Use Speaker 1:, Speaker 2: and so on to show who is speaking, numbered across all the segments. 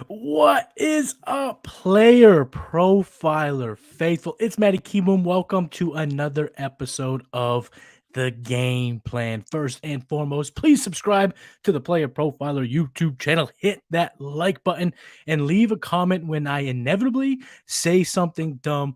Speaker 1: What is up, player profiler faithful? It's Matty Kiwoom. Welcome to another episode of the Game Plan. First and foremost, please subscribe to the Player Profiler YouTube channel. Hit that like button and leave a comment when I inevitably say something dumb.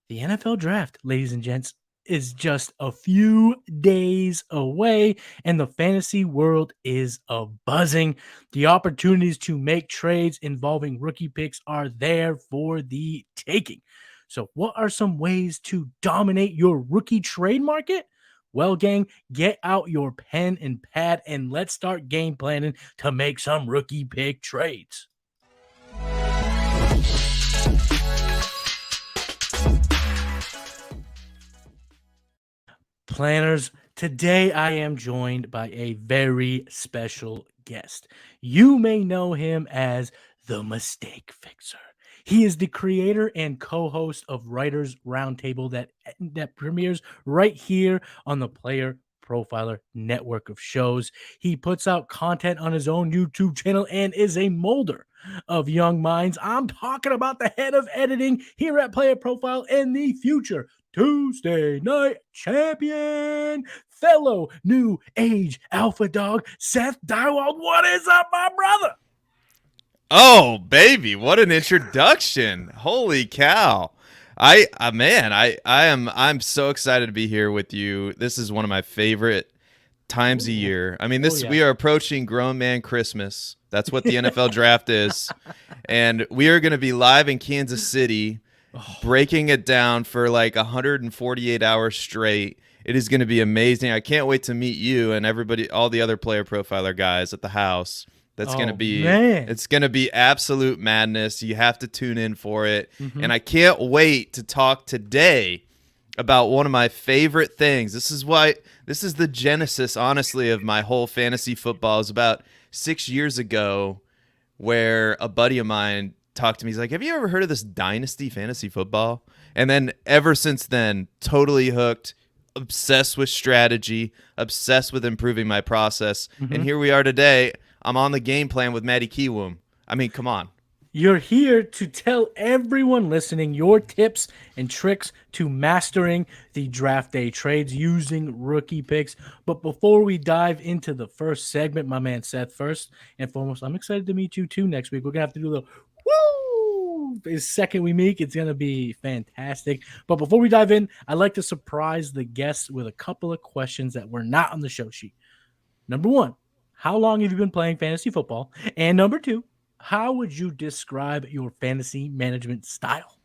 Speaker 1: The NFL draft, ladies and gents, is just a few days away, and the fantasy world is buzzing. The opportunities to make trades involving rookie picks are there for the taking. So, what are some ways to dominate your rookie trade market? Well, gang, get out your pen and pad and let's start game planning to make some rookie pick trades. Planners, today I am joined by a very special guest. You may know him as the Mistake Fixer. He is the creator and co-host of Writers Roundtable that premieres right here on the Player Profiler network of shows. He puts out content on his own YouTube channel and is a molder of young minds. I'm talking about the head of editing here at Player Profile and the future Tuesday night champion, fellow new age alpha dog, Seth Diewold. What is up, my brother?
Speaker 2: Oh, baby, what an introduction. Holy cow. I'm so excited to be here with you. This is one of my favorite times a year. I mean, we are approaching grown man Christmas. That's what the NFL draft is. And we are going to be live in Kansas City, breaking it down for like 148 hours straight. It is going to be amazing. I can't wait to meet you and everybody, all the other Player Profiler guys at the house. It's going to be absolute madness. You have to tune in for it. Mm-hmm. And I can't wait to talk today about one of my favorite things. This is the genesis, honestly, of my whole fantasy football. It was about 6 years ago where a buddy of mine talked to me. He's like, have you ever heard of this Dynasty fantasy football? And then ever since then, totally hooked, obsessed with strategy, obsessed with improving my process. Mm-hmm. And here we are today. I'm on the game plan with Matty Kiwoom. I mean, come on.
Speaker 1: You're here to tell everyone listening your tips and tricks to mastering the draft day trades using rookie picks. But before we dive into the first segment, my man Seth, first and foremost, I'm excited to meet you too next week. We're going to have to do the woo the second we meet. It's going to be fantastic. But before we dive in, I'd like to surprise the guests with a couple of questions that were not on the show sheet. Number one, how long have you been playing fantasy football? And number two, how would you describe your fantasy management style?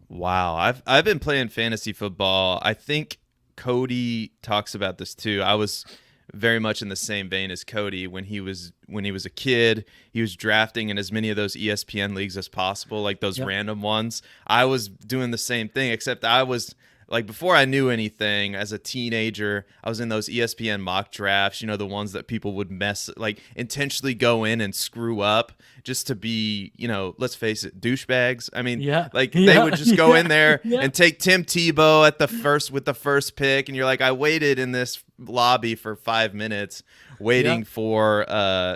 Speaker 2: Wow, I've been playing fantasy football. I think Cody talks about this too. I was very much in the same vein as Cody when he was a kid. He was drafting in as many of those ESPN leagues as possible, like those random ones. I was doing the same thing, except I was like, before I knew anything, as a teenager, I was in those ESPN mock drafts, the ones that people would intentionally go in and screw up just to be, let's face it, douchebags. I mean, they would just go in there and take Tim Tebow with the first pick. And you're like, I waited in this lobby for 5 minutes waiting for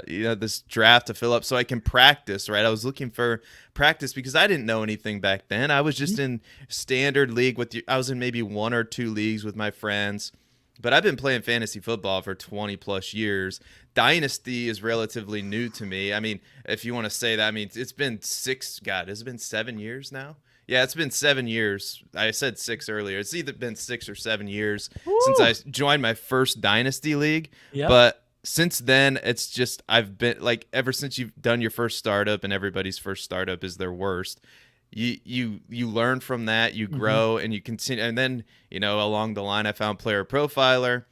Speaker 2: this draft to fill up so I can practice, right? I was looking for practice because I didn't know anything back then. I was just in standard league I was in maybe one or two leagues with my friends, but I've been playing fantasy football for 20 plus years. Dynasty is relatively new to me. I mean, if you want to say that, I mean, it's been has it been 7 years now? Yeah, it's been 7 years. I said 6 earlier. It's either been 6 or 7 years since I joined my first Dynasty league. Yep. But since then, it's just, I've been like, ever since you've done your first startup, and everybody's first startup is their worst, you learn from that, you grow, and you continue. And then, along the line, I found Player Profiler,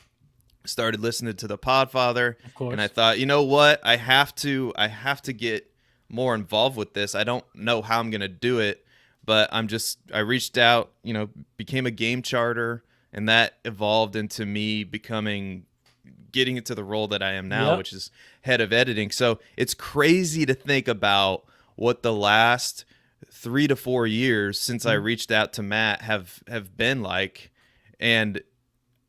Speaker 2: started listening to the Podfather, and I thought, you know what, I have to get more involved with this. I don't know how I'm gonna do it, but I reached out, became a game charter, and that evolved into me getting into the role that I am now, which is head of editing. So it's crazy to think about what the last 3 to 4 years since I reached out to Matt have been like, and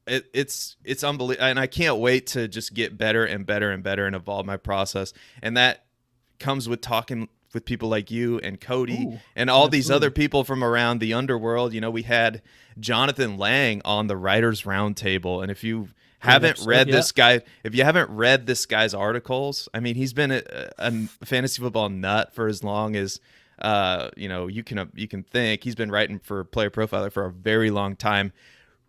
Speaker 2: it's unbelievable, and I can't wait to just get better and better and better and evolve my process. And that comes with talking with people like you and Cody and all these other people from around the underworld. You know, we had Jonathan Lang on the Writers Roundtable, and if you haven't read this guy, if you haven't read this guy's articles, I mean, he's been a fantasy football nut for as long as you can think. He's been writing for Player Profiler for a very long time.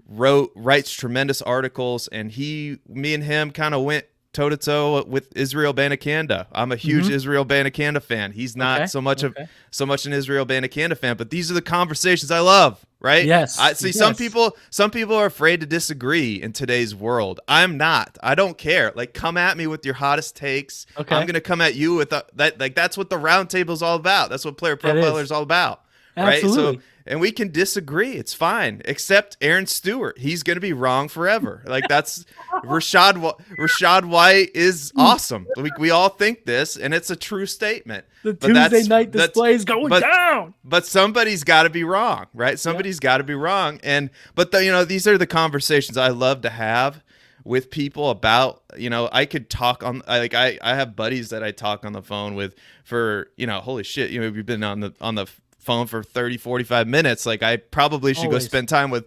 Speaker 2: Writes tremendous articles, and me and him kind of went toe-to-toe with Israel Banakanda. I'm a huge Israel Banakanda fan. He's not so much an Israel Banakanda fan, but these are the conversations I love, right?
Speaker 1: Yes.
Speaker 2: I see some people are afraid to disagree in today's world. I'm not. I don't care. Like, come at me with your hottest takes. Okay. I'm going to come at you with that. Like, that's what the round table is all about. That's what Player Profiler is all about.
Speaker 1: Absolutely.
Speaker 2: Right? So, and we can disagree. It's fine. Except Aaron Stewart. He's going to be wrong forever. Like, that's Rashad White is awesome. We all think this, and it's a true statement.
Speaker 1: The Tuesday night display is going down.
Speaker 2: But somebody's got to be wrong, right? Somebody's got to be wrong. But these are the conversations I love to have with people about, I could talk on, like, I have buddies that I talk on the phone with for, holy shit, we've been on the phone for 30, 45 minutes. Like, I probably should go spend time with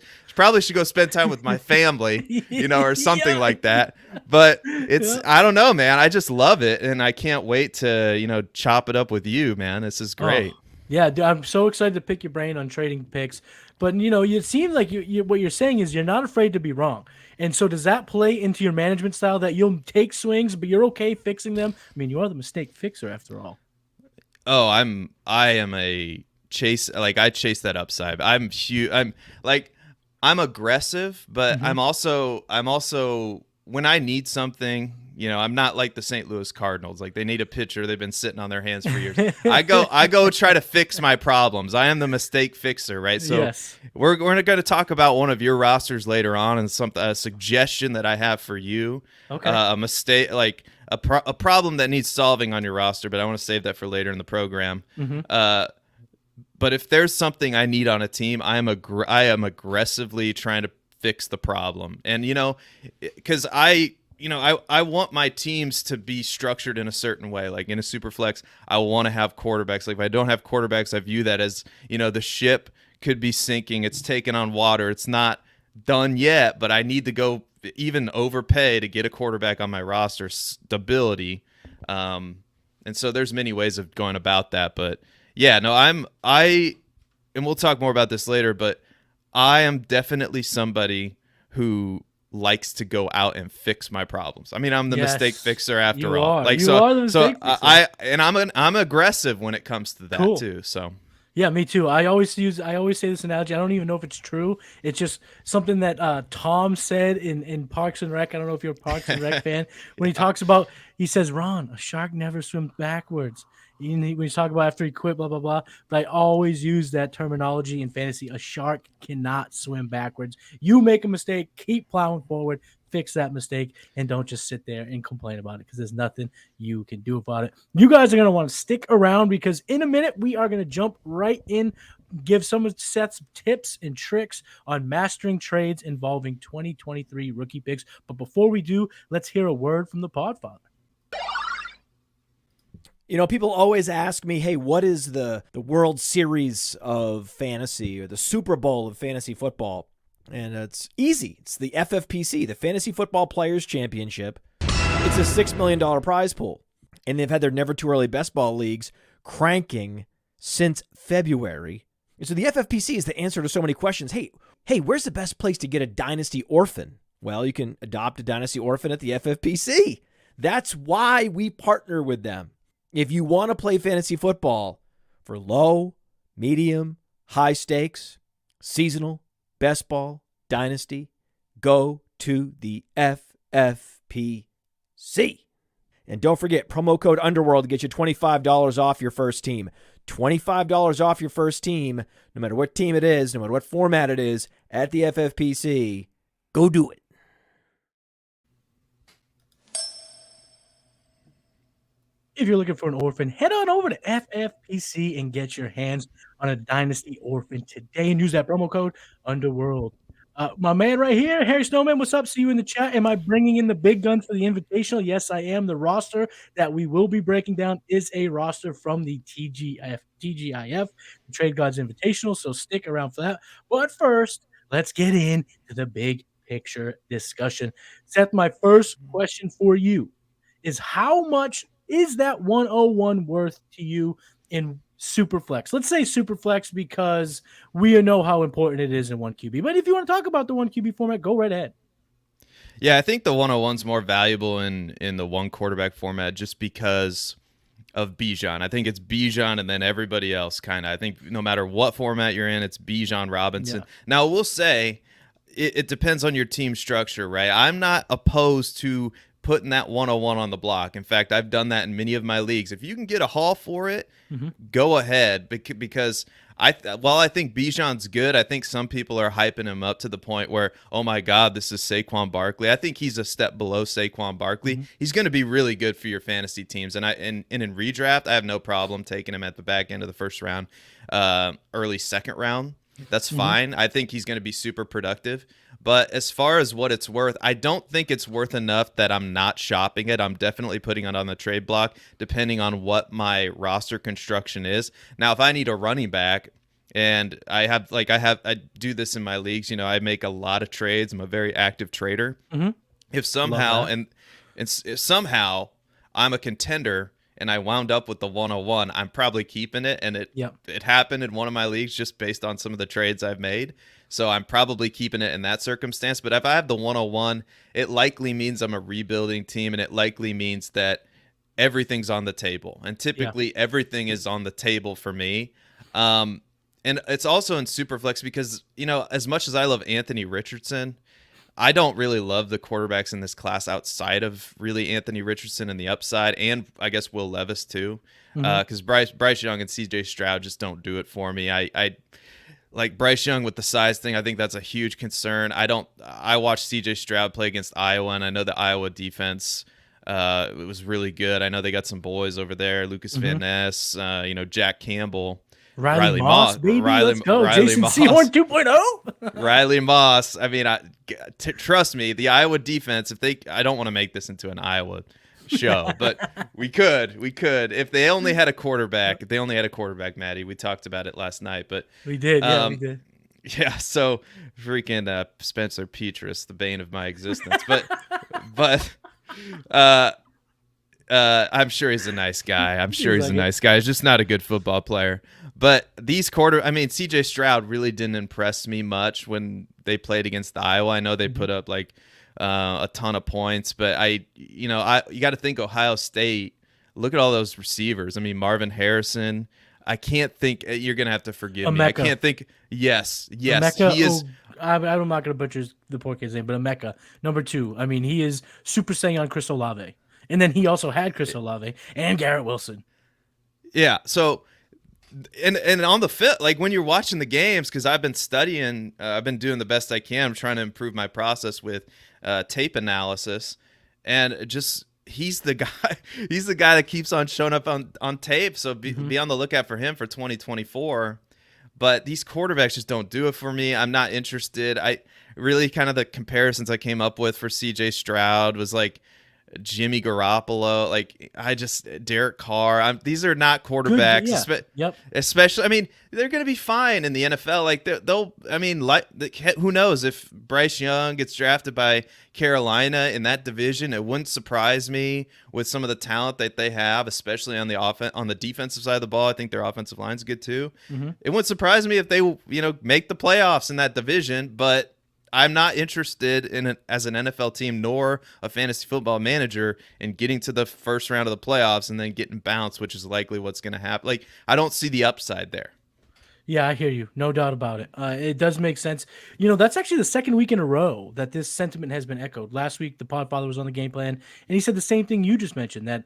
Speaker 2: my family, or something like that. But I don't know, man. I just love it, and I can't wait to, chop it up with you, man. This is great.
Speaker 1: Yeah, dude, I'm so excited to pick your brain on trading picks. But, it seems like what you're saying is you're not afraid to be wrong. And so does that play into your management style, that you'll take swings, but you're okay fixing them? I mean, you are the mistake fixer after all.
Speaker 2: Oh, I am a I chase that upside. I'm huge. I'm aggressive, but I'm also when I need something, I'm not like the St. Louis Cardinals. Like, they need a pitcher. They've been sitting on their hands for years. I go try to fix my problems. I am the mistake fixer, right? So we're going to talk about one of your rosters later on, and a suggestion that I have for you. Okay. A mistake, like a problem that needs solving on your roster, but I want to save that for later in the program. But if there's something I need on a team, I am aggressively trying to fix the problem. And, because I want my teams to be structured in a certain way. Like, in a super flex, I want to have quarterbacks. Like, if I don't have quarterbacks, I view that as, the ship could be sinking. It's taken on water. It's not done yet, but I need to go even overpay to get a quarterback on my roster. Stability. And so there's many ways of going about that, but yeah, no, and we'll talk more about this later, but I am definitely somebody who likes to go out and fix my problems. I mean, I'm the mistake fixer after all. Like,
Speaker 1: you are the mistake fixer.
Speaker 2: I'm aggressive when it comes to that too. So
Speaker 1: yeah, me too. I always say this analogy. I don't even know if it's true. It's just something that Tom said in Parks and Rec. I don't know if you're a Parks and Rec fan. When he talks about, he says, "Ron, a shark never swims backwards." When you talk about after he quit, blah, blah, blah. But I always use that terminology in fantasy. A shark cannot swim backwards. You make a mistake, keep plowing forward, fix that mistake, and don't just sit there and complain about it, because there's nothing you can do about it. You guys are going to want to stick around, because in a minute we are going to jump right in, give some of Seth's tips and tricks on mastering trades involving 2023 rookie picks. But before we do, let's hear a word from the Podfather.
Speaker 3: People always ask me, hey, what is the World Series of fantasy, or the Super Bowl of fantasy football? And it's easy. It's the FFPC, the Fantasy Football Players Championship. It's a $6 million prize pool. And they've had their Never Too Early Best Ball leagues cranking since February. And so the FFPC is the answer to so many questions. Hey, where's the best place to get a Dynasty Orphan? Well, you can adopt a Dynasty Orphan at the FFPC. That's why we partner with them. If you want to play fantasy football for low, medium, high stakes, seasonal, best ball, dynasty, go to the FFPC. And don't forget, promo code Underworld to get you $25 off your first team. $25 off your first team, no matter what team it is, no matter what format it is, at the FFPC. Go do it.
Speaker 1: If you're looking for an orphan, head on over to FFPC and get your hands on a Dynasty orphan today and use that promo code Underworld. My man right here, Harry Snowman, what's up? See you in the chat. Am I bringing in the big guns for the Invitational? Yes, I am. The roster that we will be breaking down is a roster from the TGIF, the Trade Gods Invitational, so stick around for that. But first, let's get into the big picture discussion. Seth, my first question for you is how much is that 101 worth to you in Superflex? Let's say Superflex because we know how important it is in 1QB. But if you want to talk about the 1QB format, go right ahead.
Speaker 2: Yeah, I think the 101's more valuable in the one quarterback format just because of Bijan. I think it's Bijan and then everybody else kind of. I think no matter what format you're in, it's Bijan Robinson. Yeah. Now, we'll say it depends on your team structure, right? I'm not opposed to putting that 101 on the block. In fact, I've done that in many of my leagues. If you can get a haul for it, go ahead. Because while I think Bijan's good, I think some people are hyping him up to the point where, oh my God, this is Saquon Barkley. I think he's a step below Saquon Barkley. He's going to be really good for your fantasy teams. And in redraft, I have no problem taking him at the back end of the first round, early second round. That's fine. I think he's going to be super productive. But as far as what it's worth, I don't think it's worth enough that I'm not shopping it. I'm definitely putting it on the trade block, depending on what my roster construction is. Now, if I need a running back, and I do this in my leagues, I make a lot of trades. I'm a very active trader. If somehow if somehow I'm a contender and I wound up with the 101, I'm probably keeping it. And it happened in one of my leagues just based on some of the trades I've made. So I'm probably keeping it in that circumstance. But if I have the 101, it likely means I'm a rebuilding team, and it likely means that everything's on the table. And typically everything is on the table for me. And it's also in Superflex because, as much as I love Anthony Richardson, I don't really love the quarterbacks in this class outside of really Anthony Richardson and the upside, and I guess Will Levis too, because Bryce Young and C.J. Stroud just don't do it for me. I like Bryce Young with the size thing. I think that's a huge concern. I watched C.J. Stroud play against Iowa, and I know the Iowa defense it was really good. I know they got some boys over there, Lucas Van Ness, Jack Campbell.
Speaker 1: Riley Moss, baby. Let's go. Jason Sehorn 2.0.
Speaker 2: Riley Moss. I mean, trust me, the Iowa defense, I don't want to make this into an Iowa show, but we could. If they only had a quarterback, Matty, we talked about it last night, but
Speaker 1: we did. We did.
Speaker 2: Yeah. So freaking Spencer Petras, the bane of my existence, but I'm sure he's a nice guy. He's just not a good football player. But CJ Stroud really didn't impress me much when they played against Iowa. I know they put up a ton of points, but you got to think Ohio State. Look at all those receivers. I mean, Marvin Harrison. I can't think. You're gonna have to forgive me. I can't think. Yes,
Speaker 1: Emeka,
Speaker 2: he is.
Speaker 1: I'm not gonna butcher the poor kid's name, but Emeka, number 2. I mean, he is Super Saiyan Chris Olave, and then he also had Chris Olave and Garrett Wilson.
Speaker 2: Yeah. So. And on the fit, when you're watching the games, because I've been studying, I've been doing the best I can. I'm trying to improve my process with tape analysis, and just he's the guy. He's the guy that keeps on showing up on tape. So be on the lookout for him for 2024. But these quarterbacks just don't do it for me. I'm not interested. I really kind of the comparisons I came up with for C.J. Stroud was Jimmy Garoppolo, Derek Carr. These are not quarterbacks. Especially, I mean, they're going to be fine in the NFL. Who knows if Bryce Young gets drafted by Carolina in that division? It wouldn't surprise me with some of the talent that they have, especially on the defensive side of the ball. I think their offensive line's good too. It wouldn't surprise me if they, make the playoffs in that division, but I'm not interested in as an NFL team nor a fantasy football manager in getting to the first round of the playoffs and then getting bounced, which is likely what's going to happen. I don't see the upside there.
Speaker 1: Yeah, I hear you. No doubt about it. It does make sense. That's actually the second week in a row that this sentiment has been echoed. Last week, the Podfather was on the game plan, and he said the same thing you just mentioned, that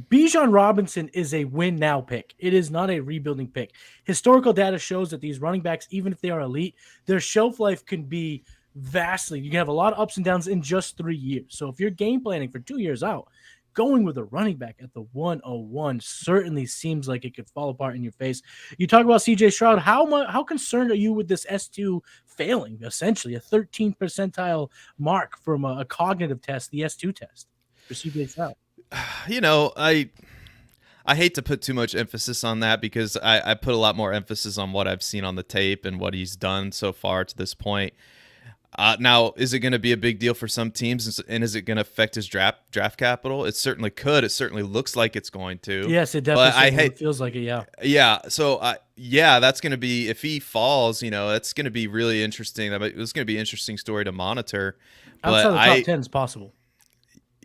Speaker 1: Bijan Robinson is a win now pick. It is not a rebuilding pick. Historical data shows that these running backs, even if they are elite, their shelf life can be vastly. You can have a lot of ups and downs in just 3 years. So if you're game planning for 2 years out, going with a running back at the 101 certainly seems like it could fall apart in your face. You talk about CJ Stroud. How concerned are you with this S2 failing, essentially a 13th percentile mark from a cognitive test, the S2 test for CJ Stroud?
Speaker 2: You know, I hate to put too much emphasis on that because I put a lot more emphasis on what I've seen on the tape and what he's done so far to this point. Now, is it going to be a big deal for some teams, and is it going to affect his draft capital? It certainly could. It certainly looks like it's going to.
Speaker 1: Yes, it definitely feels like it, yeah.
Speaker 2: Yeah, so, that's going to be, if he falls, that's going to be really interesting. It's going to be an interesting story to monitor.
Speaker 1: Outside the top 10 is possible.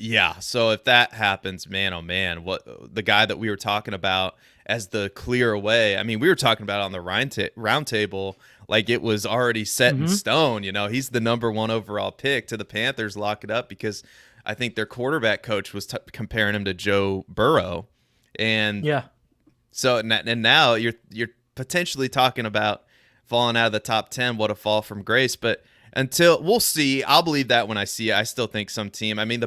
Speaker 2: Yeah, so if that happens, man, oh man, what the guy that we were talking about as the clear away, I mean, we were talking about on the round table like it was already set in stone. He's the number 1 overall pick to the Panthers. Lock it up, because I think their quarterback coach was comparing him to Joe Burrow, and
Speaker 1: yeah.
Speaker 2: So and now you're potentially talking about falling out of the top 10. What a fall from grace! But until we'll see, I'll believe that when I see it. I still think some team. I mean,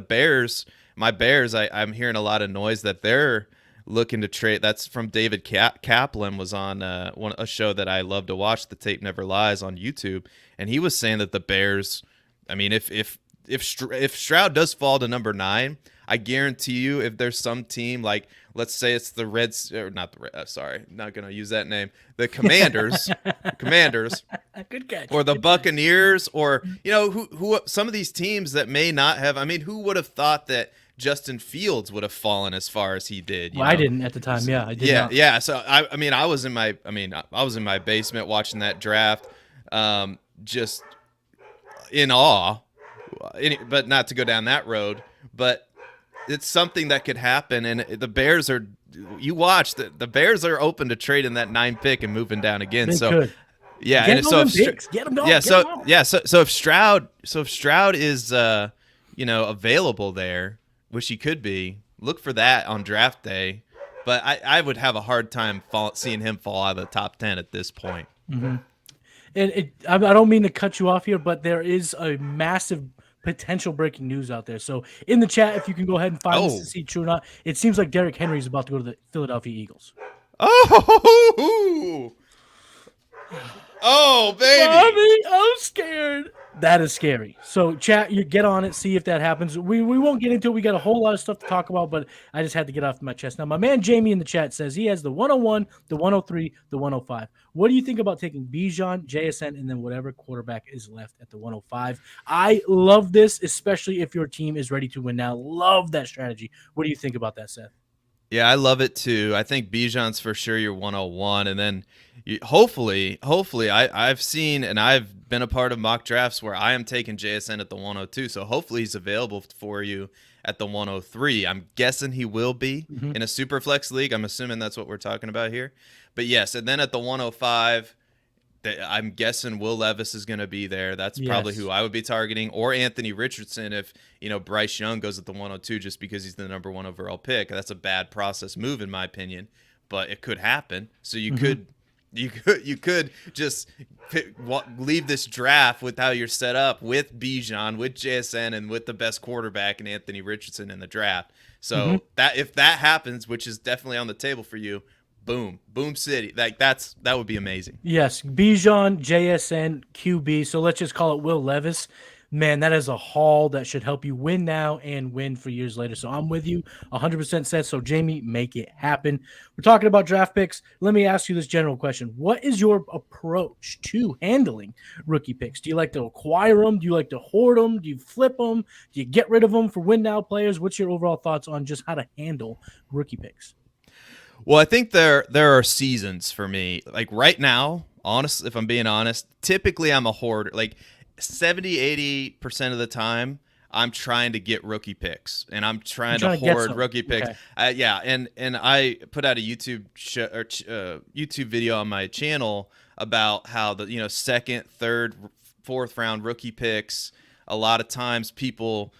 Speaker 2: my Bears. I'm hearing a lot of noise that they're looking to trade. That's from David Kaplan, was on a show that I love to watch, The Tape Never Lies, on YouTube, and he was saying that the Bears, I mean, if Stroud does fall to number 9, I guarantee you, if there's some team, like let's say it's the Reds, or not the Reds, sorry, not gonna use that name, the Commanders,
Speaker 1: good catch,
Speaker 2: or the Buccaneers, or who some of these teams that may not have. I mean, who would have thought that Justin Fields would have fallen as far as he did?
Speaker 1: I didn't at the time. Yeah, I did.
Speaker 2: Yeah. So I was in my basement watching that draft, just in awe. But not to go down that road. But it's something that could happen, and the Bears are. You watch the Bears are open to trading that 9 pick and moving down again.
Speaker 1: They
Speaker 2: so.
Speaker 1: Could.
Speaker 2: Yeah,
Speaker 1: get
Speaker 2: and so
Speaker 1: get them going.
Speaker 2: Yeah, so if Stroud is available there, which he could be, look for that on draft day. But I would have a hard time seeing him fall out of the top 10 at this point.
Speaker 1: Mm-hmm. And I don't mean to cut you off here, but there is a massive potential breaking news out there. So in the chat, if you can go ahead and find this to see true or not, it seems like Derrick Henry is about to go to the Philadelphia Eagles.
Speaker 2: Oh, baby.
Speaker 1: Mommy, I'm scared. That is scary. So, chat, you get on it, see if that happens. We won't get into it. We got a whole lot of stuff to talk about, but I just had to get off my chest. Now, my man Jamie in the chat says he has the 101, the 103, the 105. What do you think about taking Bijan, JSN, and then whatever quarterback is left at the 105? I love this, especially if your team is ready to win now. Love that strategy. What do you think about that, Seth?
Speaker 2: Yeah, I love it too. I think Bijan's for sure your 101, and then hopefully, I've seen and I've been a part of mock drafts where I am taking JSN at the 102. So hopefully he's available for you at the 103. I'm guessing he will be in a super flex league. I'm assuming that's what we're talking about here. But yes, and then at the 105. I'm guessing Will Levis is going to be there. That's probably who I would be targeting, or Anthony Richardson if Bryce Young goes at the 102 just because he's the number 1 overall pick. That's a bad process move in my opinion, but it could happen. So you could just leave this draft with how you're set up with Bijan, with JSN, and with the best quarterback and Anthony Richardson in the draft. So that if that happens, which is definitely on the table for you. Boom city. That would be amazing.
Speaker 1: Yes, Bijan, JSN, QB. So let's just call it Will Levis. Man, that is a haul that should help you win now and win for years later. So I'm with you 100% Seth. So Jamie, make it happen. We're talking about draft picks. Let me ask you this general question. What is your approach to handling rookie picks? Do you like to acquire them? Do you like to hoard them? Do you flip them? Do you get rid of them for win now players? What's your overall thoughts on just how to handle rookie picks?
Speaker 2: Well, I think there are seasons for me. Like right now, honestly, if I'm being honest, typically I'm a hoarder. Like 70-80% of the time, I'm trying to get rookie picks, and I'm trying to hoard rookie picks. Okay. And I put out a YouTube YouTube video on my channel about how the second, third, fourth round rookie picks. A lot of times people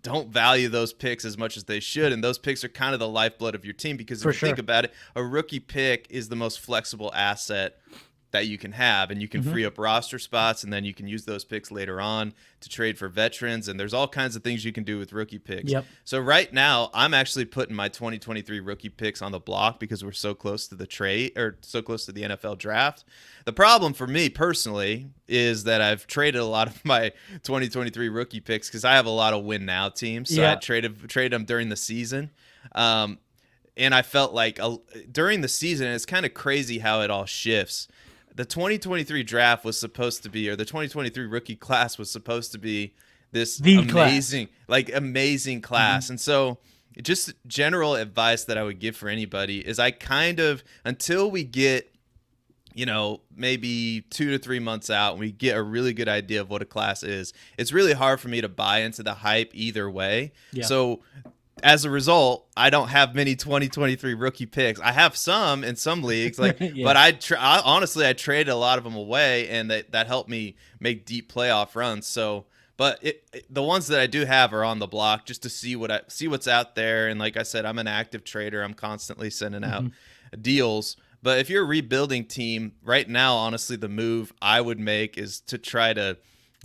Speaker 2: don't value those picks as much as they should, and those picks are kind of the lifeblood of your team because if you think about it, a rookie pick is the most flexible asset that you can have, and you can free up roster spots, and then you can use those picks later on to trade for veterans, and there's all kinds of things you can do with rookie picks.
Speaker 1: Yep.
Speaker 2: So right now, I'm actually putting my 2023 rookie picks on the block because we're so close to the trade, or so close to the NFL draft. The problem for me personally is that I've traded a lot of my 2023 rookie picks because I have a lot of win now teams, so I traded them during the season. And I felt like during the season, it's kind of crazy how it all shifts. The 2023 draft was supposed to be, or the 2023 rookie class was supposed to be this amazing class. And so just general advice that I would give for anybody is I kind of, until we get, maybe 2 to 3 months out and we get a really good idea of what a class is, it's really hard for me to buy into the hype either way. Yeah. So as a result, I don't have many 2023 rookie picks. I have some in some leagues, but I honestly traded a lot of them away, and that helped me make deep playoff runs. So, but the ones that I do have are on the block just to see what's out there. And like I said, I'm an active trader. I'm constantly sending out deals. But if you're a rebuilding team right now, honestly, the move I would make is to try to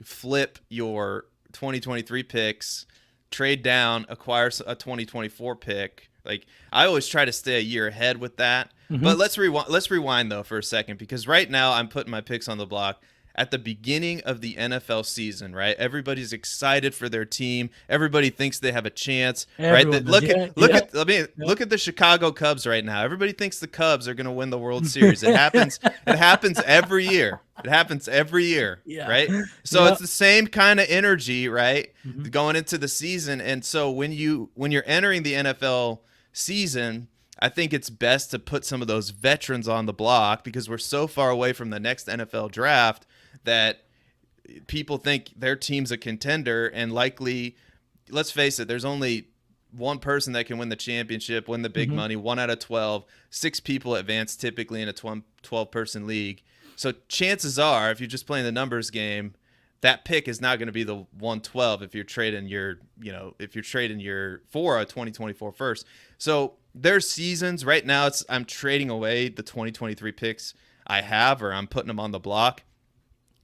Speaker 2: flip your 2023 picks, trade down, acquire a 2024 pick. Like, I always try to stay a year ahead with that. But let's rewind though for a second, because right now I'm putting my picks on the block at the beginning of the NFL season, right? Everybody's excited for their team. Everybody thinks they have a chance, right? Look at the Chicago Cubs right now. Everybody thinks the Cubs are going to win the World Series. It happens. It happens every year. Right? So it's the same kind of energy, right? Going into the season. And so when you're entering the NFL season, I think it's best to put some of those veterans on the block, because we're so far away from the next NFL draft that people think their team's a contender, and likely, let's face it, there's only one person that can win the championship, win the big money, 1 out of 12. 6 people advance typically in a 12-person league. So chances are, if you're just playing the numbers game, that pick is not going to be the 112 if you're trading for a 2024 first. So there's seasons right now. I'm trading away the 2023 picks I have, or I'm putting them on the block.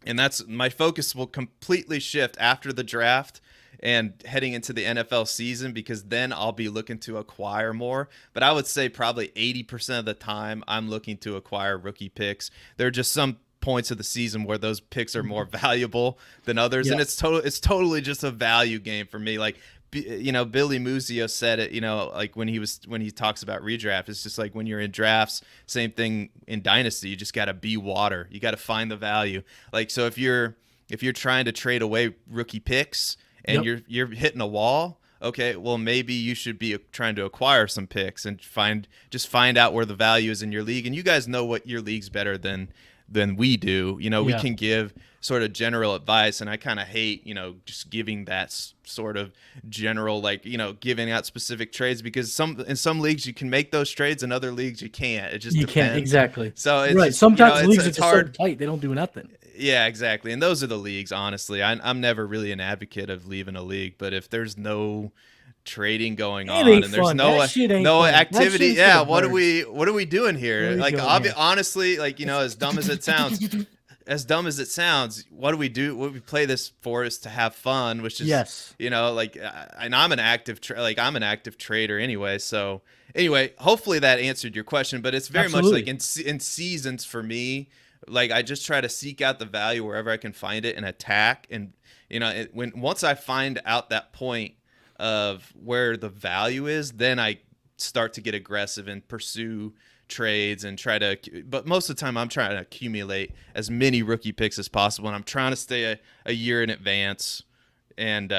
Speaker 2: And that's my focus will completely shift after the draft and heading into the NFL season, because then I'll be looking to acquire more. But I would say probably 80% of the time I'm looking to acquire rookie picks. There are just some points of the season where those picks are more valuable than others, and it's totally just a value game for me. Like, Billy Muzio said it, like when he talks about redraft, it's just like when you're in drafts, same thing in Dynasty, you just got to be water. You got to find the value. Like, so if you're trying to trade away rookie picks and you're hitting a wall, okay, well, maybe you should be trying to acquire some picks and find out where the value is in your league. And you guys know what your league's better than we do. We can give sort of general advice, and I kind of hate, just giving that sort of general, like, giving out specific trades, because in some leagues you can make those trades, in other leagues you can't. It just depends.
Speaker 1: Can't, exactly.
Speaker 2: So it's
Speaker 1: right.
Speaker 2: Just,
Speaker 1: sometimes leagues
Speaker 2: it's
Speaker 1: are
Speaker 2: hard.
Speaker 1: So tight they don't do nothing.
Speaker 2: Yeah, exactly. And those are the leagues, honestly. I'm never really an advocate of leaving a league, but if there's no trading going on and there's no activity, what are we doing here? Like, honestly, like, as dumb as it sounds, what do we do? What we play this for is to have fun, which is like, and I'm an active trader anyway. So anyway, hopefully that answered your question, but it's very much like in seasons for me. Like, I just try to seek out the value wherever I can find it and attack. And once I find out that point of where the value is, then I start to get aggressive and pursue trades and but most of the time I'm trying to accumulate as many rookie picks as possible, and I'm trying to stay a year in advance. And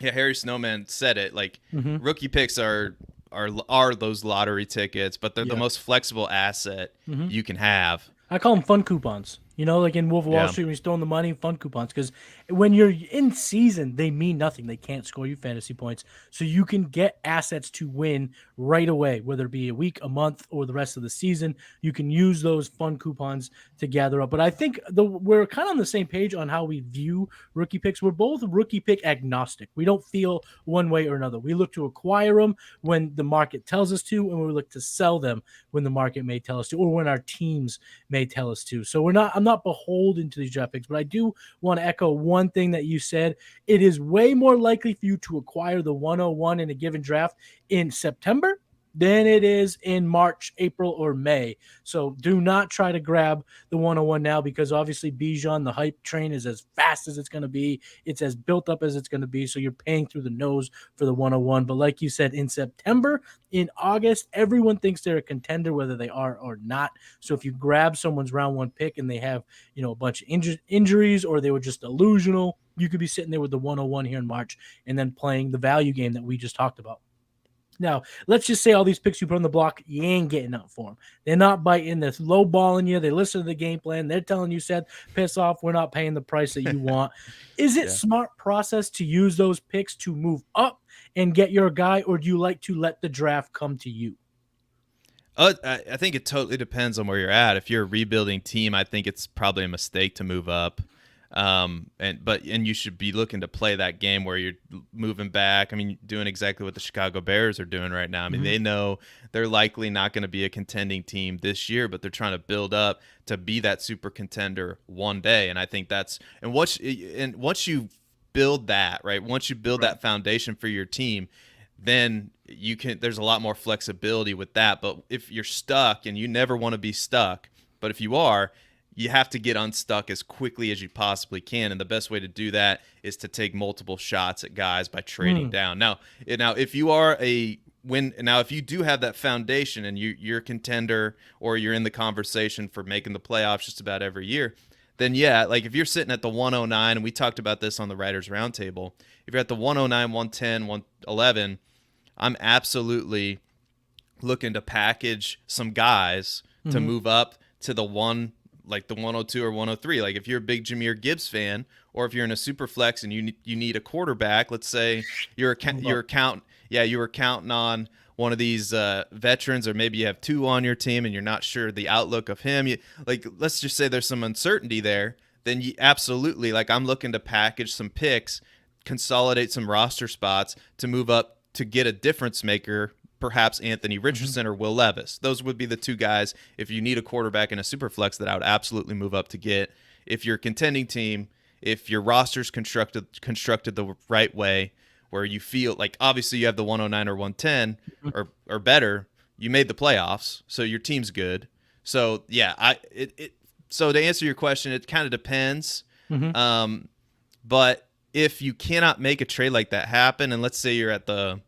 Speaker 2: Harry Snowman said it, like, rookie picks are those lottery tickets, but they're the most flexible asset you can have.
Speaker 1: I call them fun coupons. like in Wolf of Wall
Speaker 2: Yeah.
Speaker 1: Street when he's throwing the money, fun coupons. Because when you're in season, they mean nothing. They can't score you fantasy points. So you can get assets to win right away, whether it be a week, a month, or the rest of the season. You can use those fun coupons to gather up. But I think we're kind of on the same page on how we view rookie picks. We're both rookie pick agnostic. We don't feel one way or another. We look to acquire them when the market tells us to, and we look to sell them when the market may tell us to, or when our teams may tell us to. So I'm not beholden to these draft picks, but I do want to echo one thing that you said. It is way more likely for you to acquire the 101 in a given draft in September than it is in March, April, or May. So do not try to grab the 101 now, because obviously Bijan, the hype train, is as fast as it's going to be. It's as built up as it's going to be. So you're paying through the nose for the 101. But like you said, in September, in August, everyone thinks they're a contender, whether they are or not. So if you grab someone's round one pick and they have, a bunch of injuries, or they were just delusional, you could be sitting there with the 101 here in March and then playing the value game that we just talked about. Now, let's just say all these picks you put on the block, you ain't getting up for them. They're not biting. They're low balling you. They listen to the game plan. They're telling you, Seth, piss off. We're not paying the price that you want. Is it smart process to use those picks to move up and get your guy, or do you like to let the draft come to you?
Speaker 2: I think it totally depends on where you're at. If you're a rebuilding team, I think it's probably a mistake to move up. And you should be looking to play that game where you're moving back. I mean, doing exactly what the Chicago Bears are doing right now. I mean, they know they're likely not going to be a contending team this year, but they're trying to build up to be that super contender one day. And I think once you build that, right? Once you build that foundation for your team, then there's a lot more flexibility with that. But if you're stuck, and you never want to be stuck, but if you are, you have to get unstuck as quickly as you possibly can, and the best way to do that is to take multiple shots at guys by trading down. Now, if you do have that foundation and you're a contender, or you're in the conversation for making the playoffs just about every year, then like if you're sitting at the 109, and we talked about this on the Writers Roundtable, if you're at the 109, 110, 111, I'm absolutely looking to package some guys to move up to the 102 or 103. Like if you're a big Jahmyr Gibbs fan, or if you're in a super flex and you need a quarterback, let's say you were counting on one of these veterans, or maybe you have two on your team and you're not sure the outlook of him. Let's just say there's some uncertainty there. Then you absolutely, I'm looking to package some picks, consolidate some roster spots to move up to get a difference maker, perhaps Anthony Richardson or Will Levis. Those would be the two guys, if you need a quarterback in a super flex, that I would absolutely move up to get. If you're a contending team, if your roster's constructed the right way, where you feel like obviously you have the 109 or 110 or better, you made the playoffs, so your team's good. So so to answer your question, it kind of depends. But if you cannot make a trade like that happen, and let's say you're at the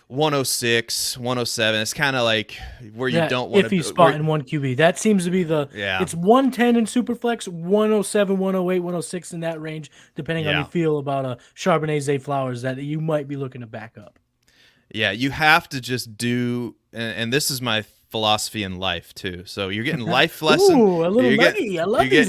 Speaker 2: 106, 107, it's kind of like where you don't want to
Speaker 1: iffy spot in one QB. That seems to be it's 110 in Superflex, 107, 108, 106 in that range, depending on how you feel about a Charbonnet, Zay Flowers that you might be looking to back up. Yeah,
Speaker 2: you have to just do, and this is my philosophy in life too. So you're getting life lessons.
Speaker 1: Ooh, a little nuggy. I love these.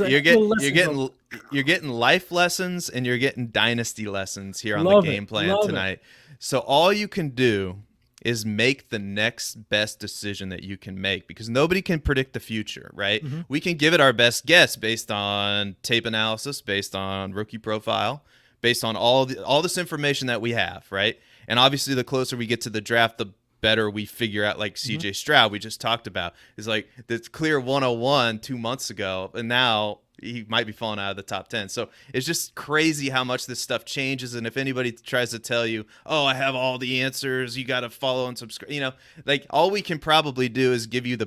Speaker 2: You're getting life lessons, and you're getting dynasty lessons here on the game plan tonight. So all you can do is make the next best decision that you can make, because nobody can predict the future, right? We can give it our best guess based on tape analysis, based on rookie profile, based on all this information that we have, right? And obviously the closer we get to the draft, the better we figure out, like CJ Stroud we just talked about is like the clear 101 2 months ago, and now he might be falling out of the top 10. So it's just crazy how much this stuff changes. And if anybody tries to tell you, oh, I have all the answers, you got to follow and subscribe, all we can probably do is give you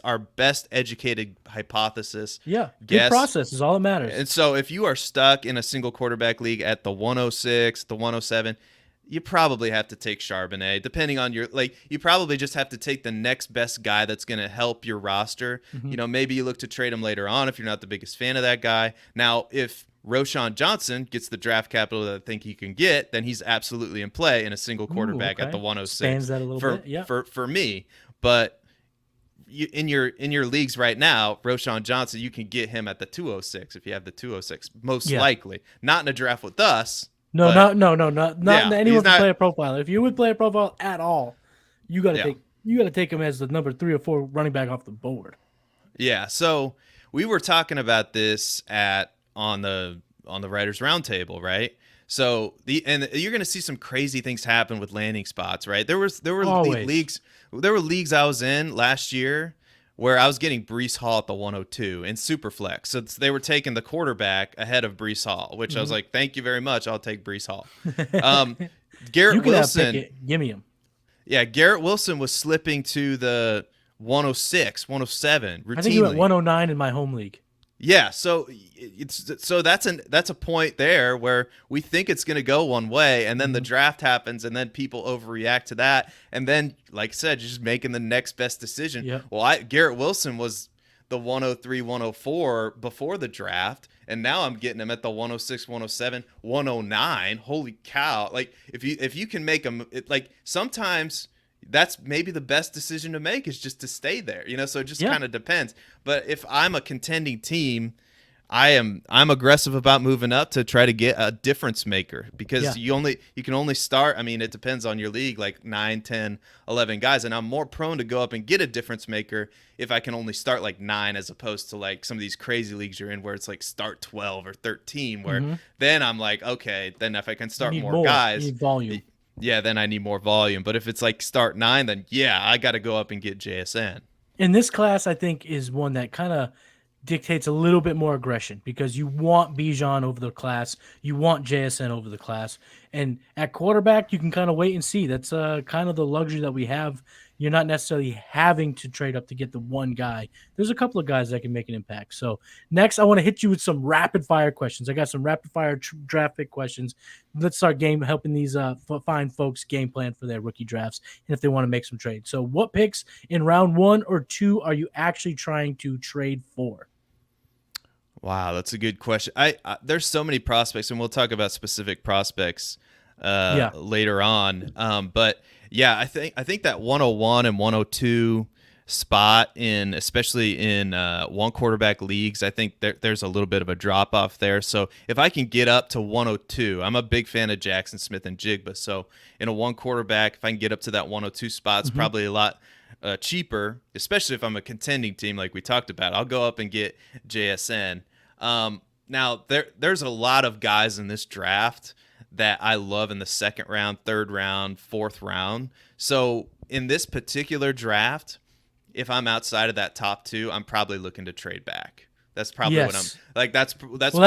Speaker 2: our best educated hypothesis.
Speaker 1: Good process is all that matters.
Speaker 2: And so if you are stuck in a single quarterback league at the 106, the 107, you probably have to take Charbonnet, depending on you probably just have to take the next best guy that's going to help your roster. Maybe you look to trade him later on if you're not the biggest fan of that guy. Now, if Roschon Johnson gets the draft capital that I think he can get, then he's absolutely in play in a single quarterback at the 106.
Speaker 1: Spans that a little bit,
Speaker 2: for me. But in your leagues right now, Roshan Johnson, you can get him at the 206 if you have the 206, most likely. Not in a draft with us.
Speaker 1: No,
Speaker 2: but,
Speaker 1: not anyone
Speaker 2: not,
Speaker 1: from Player Profile. If you would Player Profile at all, you got to take him as the number 3 or 4 running back off the board.
Speaker 2: Yeah, so we were talking about this on the Writers Roundtable, right? So you're going to see some crazy things happen with landing spots, right? There were leagues I was in last year where I was getting Breece Hall at the 102 in Superflex. So they were taking the quarterback ahead of Breece Hall, which I was like, thank you very much. I'll take Breece Hall. Garrett Wilson,
Speaker 1: give me him.
Speaker 2: Yeah, Garrett Wilson was slipping to the 106, 107 routinely.
Speaker 1: I think he went 109 in my home league.
Speaker 2: Yeah, so that's a point there where we think it's going to go one way, and then the draft happens, and then people overreact to that, and then, like I said, you're just making the next best decision.
Speaker 1: Yep.
Speaker 2: Well, Garrett Wilson was the 103, 104 before the draft, and now I'm getting him at the 106, 107, 109. Holy cow! Like if you can make him, sometimes that's maybe the best decision to make is just to stay there, so it just kind of depends. But if I'm a contending team, I'm aggressive about moving up to try to get a difference maker, because you can only start, it depends on your league, like 9, 10, 11 guys, and I'm more prone to go up and get a difference maker if I can only start like 9, as opposed to like some of these crazy leagues you're in where it's like start 12 or 13, where then I'm like, okay, then if I can start more guys,
Speaker 1: you need volume.
Speaker 2: Yeah, then I need more volume. But if it's like start 9, then I got to go up and get JSN.
Speaker 1: In this class, I think is one that kind of dictates a little bit more aggression, because you want Bijan over the class, you want JSN over the class, and at quarterback you can kind of wait and see. That's kind of the luxury that we have. You're not necessarily having to trade up to get the one guy. There's a couple of guys that can make an impact. So next, I want to hit you with some rapid fire questions. I got some rapid fire draft pick questions. Let's start helping these fine folks game plan for their rookie drafts and if they want to make some trades. So what picks in round 1 or 2 are you actually trying to trade for?
Speaker 2: Wow, that's a good question. There's so many prospects, and we'll talk about specific prospects later on. But yeah, I think that 101 and 102 spot especially in one quarterback leagues, I think there's a little bit of a drop off there. So if I can get up to 102, I'm a big fan of Jackson Smith and Jigba. So in a one quarterback, if I can get up to that 102 spot, it's probably a lot cheaper, especially if I'm a contending team like we talked about. I'll go up and get JSN. Now there's a lot of guys in this draft that I love in the second round, third round, fourth round. So in this particular draft, if I'm outside of that top 2, I'm probably looking to trade back. That's probably what I'm like. That's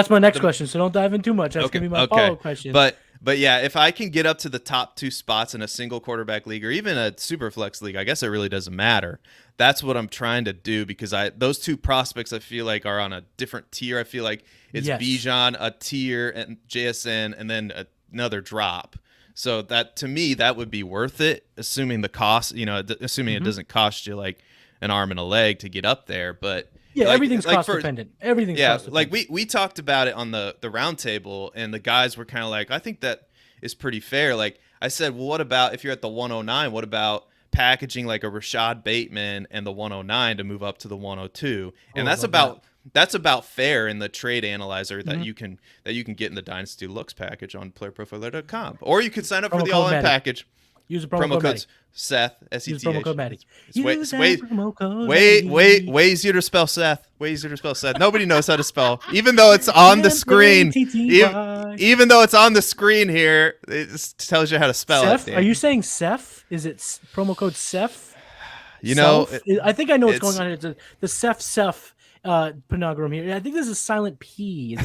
Speaker 1: my next question. So don't dive in too much. That's gonna be my follow-up question.
Speaker 2: But yeah, if I can get up to the top 2 spots in a single quarterback league or even a super flex league, I guess it really doesn't matter. That's what I'm trying to do, because those 2 prospects I feel like are on a different tier. I feel like it's Bijan a tier and JSN and then another drop. So that, to me, that would be worth it, assuming the cost, assuming it doesn't cost you like an arm and a leg to get up there. But
Speaker 1: everything's cost dependent. Everything's cost dependent.
Speaker 2: Like we talked about it on the round table, and the guys were kind of like, I think that is pretty fair. Like I said, well, what about if you're at the 109? What about packaging like a Rashad Bateman and the 109 to move up to the 102? And that's about fair in the trade analyzer that you can get in the Dynasty Looks package on PlayerProfiler.com, or you could sign up for the all-in package.
Speaker 1: Use the promo code
Speaker 2: Seth, S-E-T-H.
Speaker 1: Use promo code Matty.
Speaker 2: Way easier to spell Seth. Way easier to spell Seth. Nobody knows how to spell, even though it's on the screen. Even though it's on the screen here, it just tells you how to spell
Speaker 1: Seth?
Speaker 2: it.
Speaker 1: Are you saying Seth? Is it promo code Seth?
Speaker 2: I
Speaker 1: think I know what's going on. It's the Seth panogram here. I think this is silent P.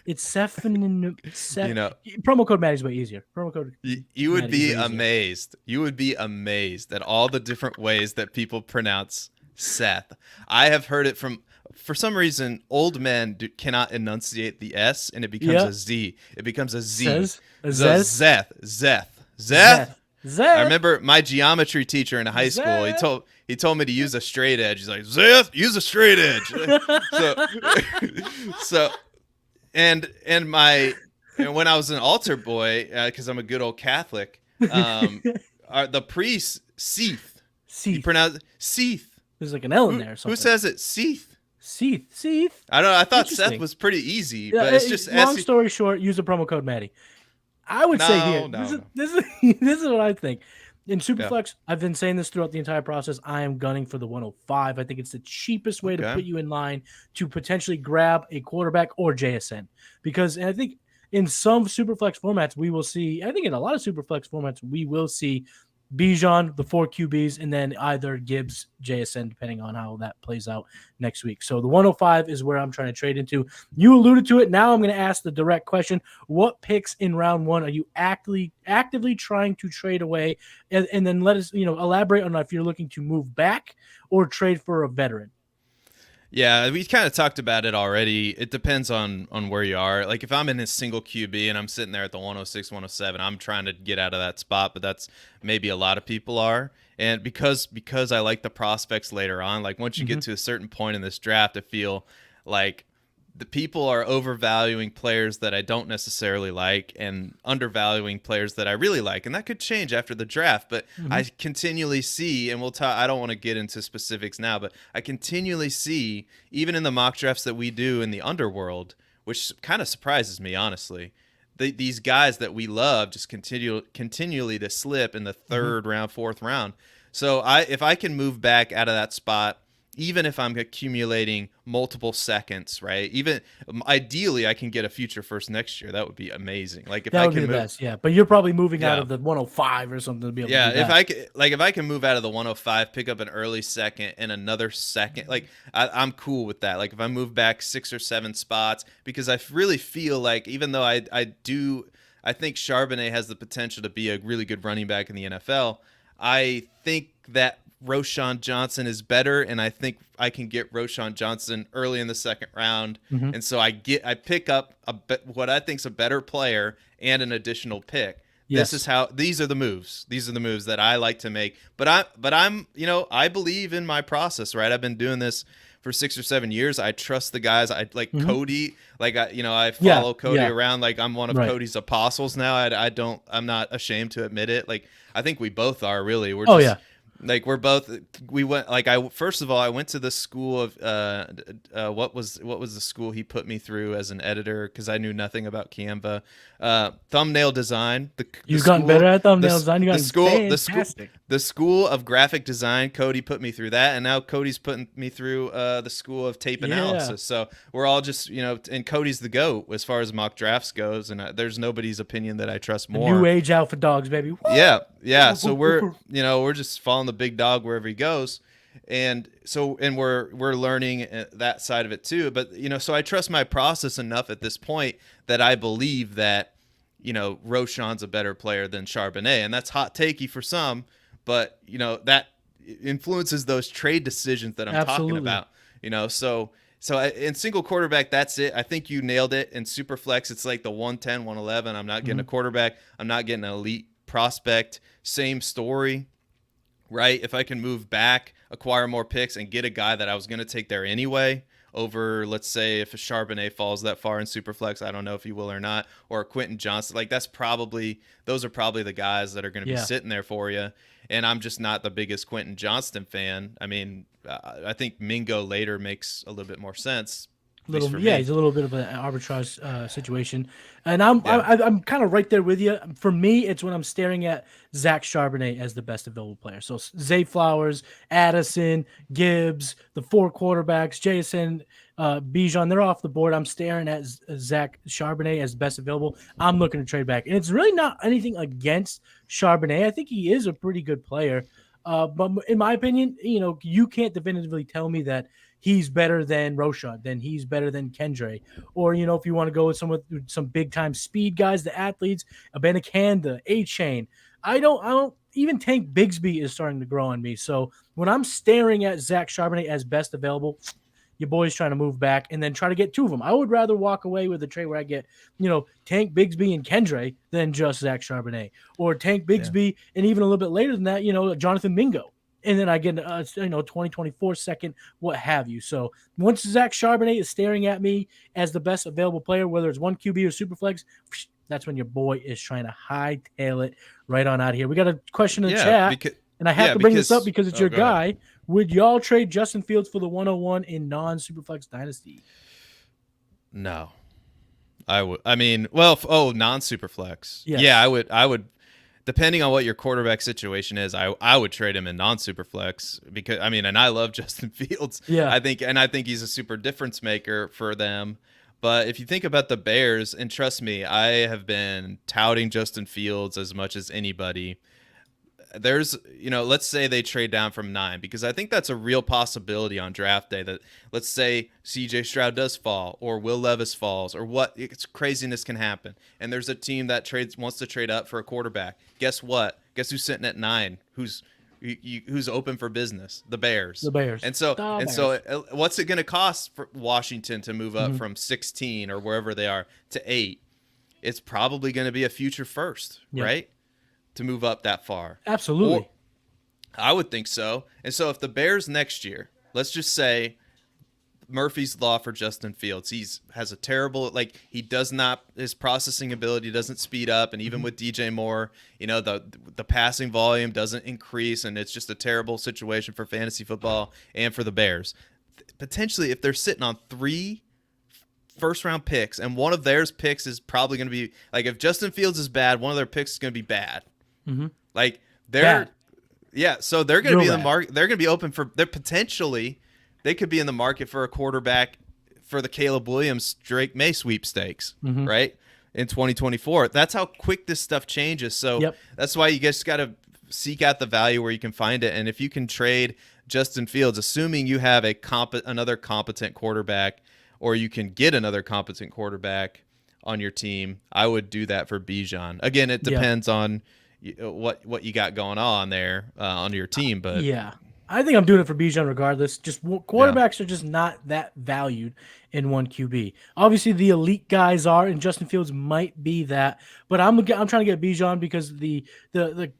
Speaker 1: It's Seth. Promo code Matty's way easier. Promo code.
Speaker 2: You would be amazed. You would be amazed at all the different ways that people pronounce Seth. I have heard it for some reason, old men cannot enunciate the S, and it becomes a Z. It becomes a Z. Zeth. I remember my geometry teacher in high school. He told me to use a straight edge. He's like, Zeth, use a straight edge. And when I was an altar boy, because I'm a good old Catholic, the priest Seth. He pronounced Seth.
Speaker 1: There's like an L in there or something.
Speaker 2: Who says it? Seath.
Speaker 1: Seath.
Speaker 2: I don't know. I thought Seth
Speaker 1: Interesting.
Speaker 2: was pretty easy,
Speaker 1: Yeah,
Speaker 2: but it's just
Speaker 1: long story short. Use the promo code Matty. I would say here. This is what I think. In Superflex, I've been saying this throughout the entire process. I am gunning for the 105. I think it's the cheapest way to put you in line to potentially grab a quarterback or JSN. Because I think in some Superflex formats, we will see, I think in a lot of Superflex formats, we will see Bijan, the 4 QBs, and then either Gibbs, JSN, depending on how that plays out next week. So the 105 is where I'm trying to trade into. You alluded to it. Now I'm going to ask the direct question. What picks in round 1 are you actively trying to trade away? And then let us, elaborate on if you're looking to move back or trade for a veteran.
Speaker 2: Yeah, we kind of talked about it already. It depends on where you are. Like if I'm in a single QB and I'm sitting there at the 106, 107, I'm trying to get out of that spot, but that's maybe a lot of people are. And because I like the prospects later on, like once you get to a certain point in this draft, I feel like the people are overvaluing players that I don't necessarily like and undervaluing players that I really like. And that could change after the draft, but I continually see, and I don't want to get into specifics now, but I continually see, even in the mock drafts that we do in the underworld, which kind of surprises me, honestly, these guys that we love just continually to slip in the third round, fourth round. So if I can move back out of that spot, even if I'm accumulating multiple seconds, right? Even ideally, I can get a future first next year. That would be amazing. Like if
Speaker 1: that
Speaker 2: I
Speaker 1: would
Speaker 2: can
Speaker 1: be the
Speaker 2: move,
Speaker 1: best, yeah. But you're probably moving out of the 105 or something to be able to do that.
Speaker 2: if I can move out of the 105, pick up an early second and another second, like I'm cool with that. Like if I move back 6 or 7 spots, because I really feel like even though I think Charbonnet has the potential to be a really good running back in the NFL, I think that Roschon Johnson is better, and I think I can get Roschon Johnson early in the second round, and so I pick up what I think's a better player and an additional pick. Yes. These are the moves. These are the moves that I like to make. But I'm I believe in my process, right? I've been doing this for 6 or 7 years. I trust the guys. I like Cody. Like I follow Cody around. Like I'm one of Cody's apostles now. I'm not ashamed to admit it. Like I think we both are really. Like we went, like first of all, I went to the school of what was the school he put me through as an editor, because I knew nothing about Canva. Thumbnail design.
Speaker 1: You've gotten better at thumbnail design. You got fantastic.
Speaker 2: The school of graphic design, Cody put me through that, and now Cody's putting me through the school of tape analysis. So we're all just, and Cody's the GOAT as far as mock drafts goes, and there's nobody's opinion that I trust more.
Speaker 1: New age alpha dogs, baby. Woo!
Speaker 2: Yeah. So we're just following the big dog wherever he goes. And we're learning that side of it too. But, so I trust my process enough at this point that I believe that, Roschon's a better player than Charbonnet. And that's hot takey for some, but, that influences those trade decisions that I'm talking about, So in single quarterback, that's it. I think you nailed it. In super flex, it's like the 110, 111. I'm not getting a quarterback. I'm not getting an elite prospect. Same story. Right? If I can move back, acquire more picks, and get a guy that I was going to take there anyway over, let's say, if a Charbonnet falls that far in Superflex, I don't know if he will or not, or a Quentin Johnson, like those are probably the guys that are going to be sitting there for you. And I'm just not the biggest Quentin Johnston fan. I mean, I think Mingo later makes a little bit more sense.
Speaker 1: He's a little bit of an arbitrage situation, and I'm kind of right there with you. For me, it's when I'm staring at Zach Charbonnet as the best available player. So Zay Flowers, Addison, Gibbs, the 4 quarterbacks, Jason, Bijan, they're off the board. I'm staring at Zach Charbonnet as best available. I'm looking to trade back, and it's really not anything against Charbonnet. I think he is a pretty good player, but in my opinion, you can't definitively tell me that he's better than Roschon, then he's better than Kendre. Or, if you want to go with some big-time speed guys, the athletes, Abanikanda, A-Chain. I don't even Tank Bigsby is starting to grow on me. So when I'm staring at Zach Charbonnet as best available, your boy's trying to move back and then try to get 2 of them. I would rather walk away with a trade where I get, Tank Bigsby and Kendre than just Zach Charbonnet. Or Tank Bigsby and even a little bit later than that, Jonathan Mingo. And then I get 2024 second, what have you. So once Zach Charbonnet is staring at me as the best available player, whether it's 1 QB or Superflex, that's when your boy is trying to hightail it right on out of here. We got a question in the chat, and I have to bring this up because it's your guy. Would y'all trade Justin Fields for the 101 in non-Superflex Dynasty?
Speaker 2: No. I would. I mean, well, non-Superflex.
Speaker 1: Yes.
Speaker 2: Yeah, I would. Depending on what your quarterback situation is, I would trade him in non-Superflex because and I love Justin Fields.
Speaker 1: Yeah.
Speaker 2: I think he's a super difference maker for them. But if you think about the Bears, and trust me, I have been touting Justin Fields as much as anybody. There's, let's say they trade down from 9, because I think that's a real possibility on draft day, that let's say CJ Stroud does fall or Will Levis falls or craziness can happen. And there's a team that wants to trade up for a quarterback. Guess what? Guess who's sitting at 9? Who's open for business? The Bears.
Speaker 1: The Bears.
Speaker 2: And so what's it going to cost for Washington to move up from 16 or wherever they are to 8? It's probably going to be a future first, right? To move up that far.
Speaker 1: Absolutely.
Speaker 2: I would think so. And so if the Bears next year, let's just say Murphy's Law for Justin Fields, has a terrible, his processing ability doesn't speed up, and even with DJ Moore, the passing volume doesn't increase, and it's just a terrible situation for fantasy football and for the Bears. Potentially, if they're sitting on 3 first-round picks, and one of theirs picks is probably going to be, if Justin Fields is bad, one of their picks is going to be bad.
Speaker 1: Mm-hmm.
Speaker 2: So they're going to be in the market. They're going to be open for. They're potentially, they could be in the market for a quarterback for the Caleb Williams Drake May sweepstakes, right, in 2024. That's how quick this stuff changes. So that's why you just got to seek out the value where you can find it. And if you can trade Justin Fields, assuming you have another competent quarterback, or you can get another competent quarterback on your team, I would do that for Bijan. Again, it depends on what you got going on there on your team, but
Speaker 1: I think I'm doing it for Bijan regardless. Just quarterbacks are just not that valued in 1 QB. Obviously, the elite guys are, and Justin Fields might be that. But I'm trying to get Bijan because the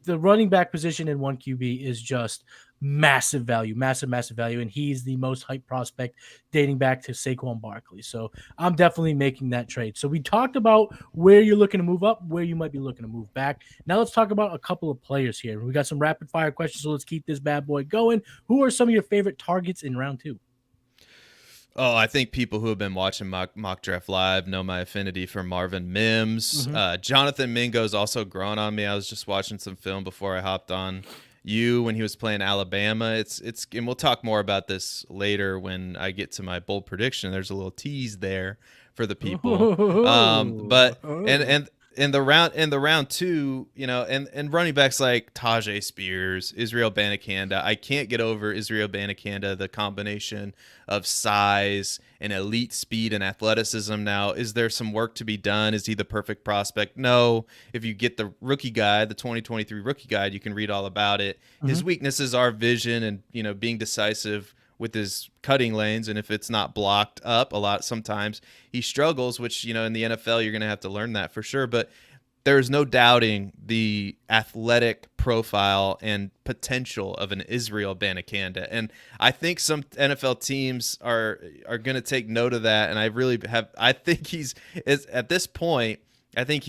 Speaker 1: running back position in 1 QB is just massive value, massive value, and he's the most hyped prospect dating back to Saquon Barkley. So I'm definitely making that trade. So we talked about where you're looking to move up, where you might be looking to move back. Now let's talk about a couple of players here. We got some rapid fire questions, so let's keep this bad boy going. Who are some of your favorite targets in round 2?
Speaker 2: Oh, I think people who have been watching Mock Draft Live know my affinity for Marvin Mims. Jonathan Mingo's also grown on me. I was just watching some film before I hopped on when he was playing Alabama. It's and we'll talk more about this later when I get to my bold prediction. There's a little tease there for the people. But in the round 2, and running backs like Tajay Spears, Israel Banakanda. I can't get over Israel Banakanda, the combination of size and elite speed and athleticism. Now, is there some work to be done? Is he the perfect prospect? No. If you get the rookie guide, the 2023 rookie guide, you can read all about it. His weaknesses are vision and, being decisive with his cutting lanes, and if it's not blocked up sometimes he struggles, which, in the NFL you're going to have to learn that for sure. But there's no doubting the athletic profile and potential of an Israel Banakanda, and I think some NFL teams are going to take note of that. And I think at this point, I think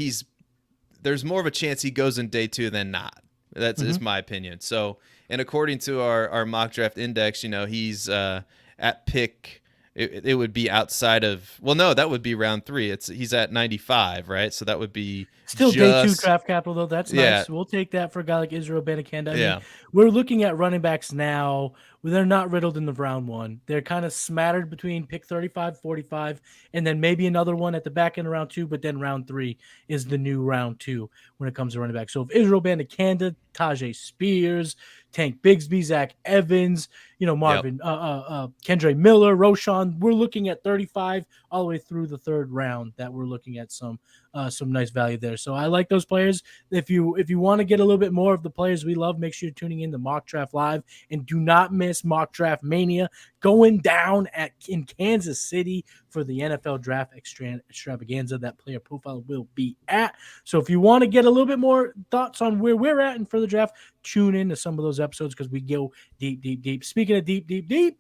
Speaker 2: there's more of a chance he goes in day 2 than not. That's is my opinion. So, and according to our mock draft index, he's at pick. It would be outside of. Well, no, that would be round 3. He's at 95, right? So that would be
Speaker 1: still day 2 draft capital though. That's nice. We'll take that for a guy like Israel Banakanda. I mean, we're looking at running backs now. They're not riddled in the round 1. They're kind of smattered between pick 35, 45, and then maybe another one at the back end of round 2. But then round 3 is the new round 2 when it comes to running back. So if Israel Banakanda, Tajay Spears, Tank Bigsby, Zach Evans, Marvin, Kendre Miller, Roshan, we're looking at 35 all the way through the 3rd round. That we're looking at some nice value there. So I like those players. If you want to get a little bit more of the players we love, make sure you're tuning in to Mock Draft Live, and do not miss Mock Draft Mania going down in Kansas City for the NFL Draft Extravaganza that Player Profile will be at. So if you want to get a little bit more thoughts on where we're at and for the draft, tune in to some of those episodes because we go deep. Speaking of deep,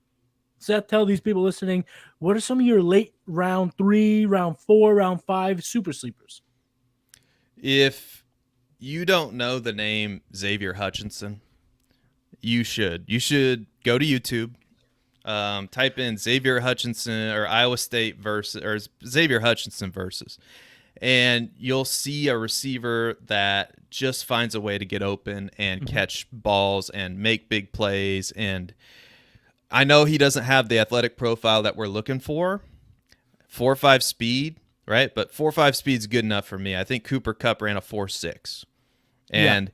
Speaker 1: Seth, tell these people listening, what are some of your late round 3, round 4, round 5 super sleepers?
Speaker 2: If you don't know the name Xavier Hutchinson, you should go to YouTube, type in Xavier Hutchinson or Iowa State versus or Xavier Hutchinson versus, and you'll see a receiver that just finds a way to get open and catch balls and make big plays. And I know he doesn't have the athletic profile that we're looking for, 4.5 speed, right? But 4.5 speed is good enough for me. I think Cooper Kupp ran a 4.6, and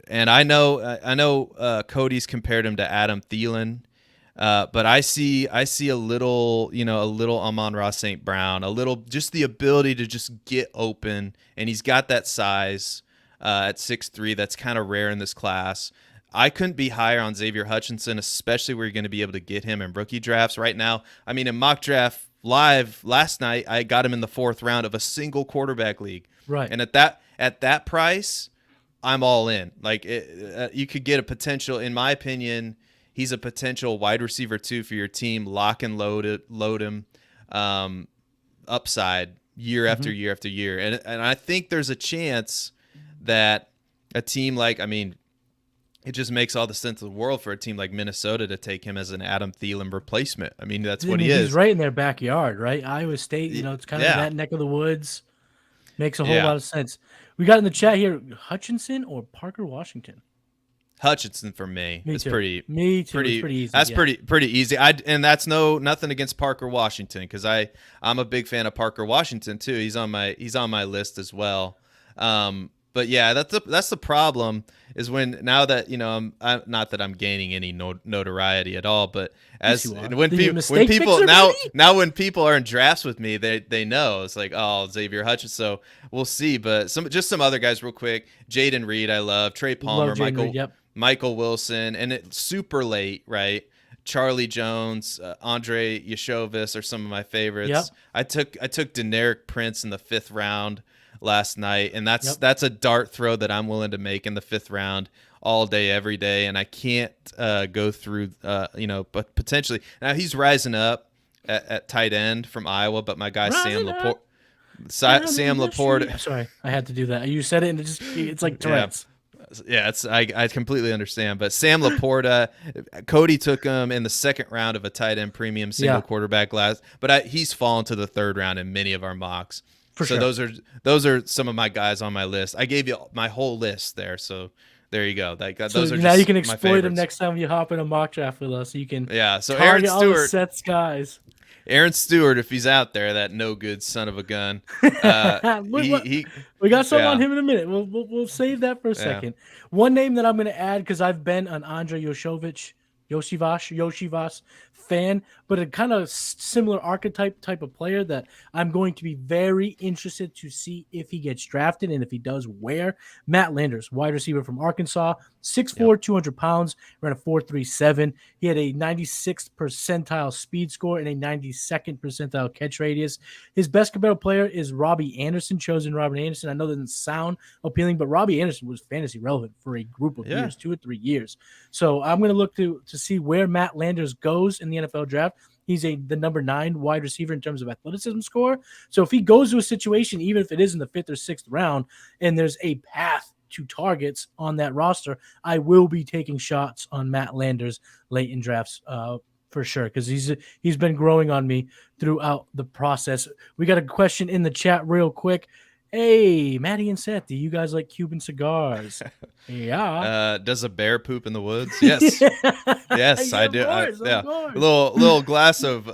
Speaker 2: and I know Cody's compared him to Adam Thielen. But I see a little Amon-Ra St. Brown, a little just the ability to just get open, and he's got that size at 6'3". That's kind of rare in this class. I couldn't be higher on Xavier Hutchinson, especially where you're going to be able to get him in rookie drafts right now. I mean, in mock draft live last night, I got him in the 4th round of a single quarterback league.
Speaker 1: Right.
Speaker 2: And at that price, I'm all in. Like you could get a potential, in my opinion, he's a potential wide receiver too for your team. Lock and load him, upside year after year after year. And I think there's a chance that a team like, I mean, it just makes all the sense in the world for a team like Minnesota to take him as an Adam Thielen replacement. I mean, that's what he is.
Speaker 1: He's right in their backyard, right? Iowa State, it's kind of in that neck of the woods. Makes a whole lot of sense. We got in the chat here, Hutchinson or Parker Washington?
Speaker 2: Hutchinson for me.
Speaker 1: Me
Speaker 2: It's
Speaker 1: too.
Speaker 2: pretty
Speaker 1: It's pretty easy.
Speaker 2: That's pretty easy. And that's nothing against Parker Washington, because I'm a big fan of Parker Washington too. He's on my list as well. But yeah, that's the problem, is when now that I'm not that I'm gaining any notoriety at all, but when people are in drafts with me, they know it's like, oh, Xavier Hutchinson. So we'll see. But some other guys real quick. Jaden Reed, I love. Trey Palmer, Michael Wilson, and it's super late, right? Charlie Jones, Andre Yashovis are some of my favorites.
Speaker 1: Yep.
Speaker 2: I took Deneric Prince in the 5th round last night, and that's a dart throw that I'm willing to make in the 5th round all day, every day. And I can't go through, but potentially now he's rising up at tight end from Iowa. But my guy Sam Laporte.
Speaker 1: Sorry, I had to do that. You said it, and it's like Tourette's.
Speaker 2: Yeah, I completely understand. But Sam Laporta, Cody took him in the 2nd round of a tight end premium single quarterback last, but he's fallen to the 3rd round in many of our mocks. For sure. Those are some of my guys on my list. I gave you my whole list there, so there you go. Those are
Speaker 1: now
Speaker 2: just
Speaker 1: you can exploit them
Speaker 2: favorites.
Speaker 1: next time you hop in a mock draft with us. You can
Speaker 2: So Aaron Stewart,
Speaker 1: Seth's guys.
Speaker 2: Aaron Stewart, if he's out there, that no good son of a gun.
Speaker 1: We got something on him in a minute. We'll save that for a second. One name that I'm going to add, because I've been an Andre Yoshivas fan, but a kind of similar archetype type of player that I'm going to be very interested to see if he gets drafted, and if he does, where. Matt Landers, wide receiver from Arkansas, 6'4", 200 pounds, ran a 4.37. He had a 96th percentile speed score and a 92nd percentile catch radius. His best competitive player is Robbie Anderson, chosen Robbie Anderson. I know that doesn't sound appealing, but Robbie Anderson was fantasy relevant for a group of years, 2 or 3 years. So I'm going to look to see where Matt Landers goes in the NFL draft. He's the number 9 wide receiver in terms of athleticism score. So if he goes to a situation, even if it is in the 5th or 6th round, and there's a path to targets on that roster, I will be taking shots on Matt Landers late in drafts for sure, because he's been growing on me throughout the process. We got a question in the chat real quick. Hey, Matty and Seth, do you guys like Cuban cigars? Yeah.
Speaker 2: Does a bear poop in the woods? Yes. Yes, I do. A little glass of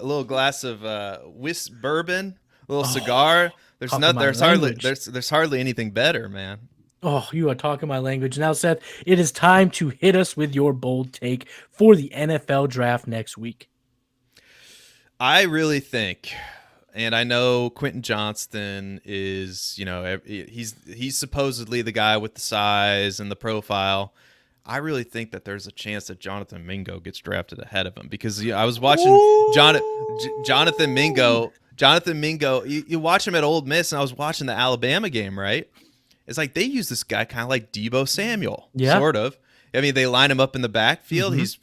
Speaker 2: bourbon, a little cigar. There's hardly anything better, man.
Speaker 1: Oh, you are talking my language. Now, Seth, it is time to hit us with your bold take for the NFL draft next week.
Speaker 2: I really think, and I know Quentin Johnston is, he's supposedly the guy with the size and the profile. I really think that there's a chance that Jonathan Mingo gets drafted ahead of him, because I was watching Jonathan Mingo. You watch him at Ole Miss, and I was watching the Alabama game, right? It's like they use this guy kind of like Deebo Samuel, sort of. I mean, they line him up in the backfield. He's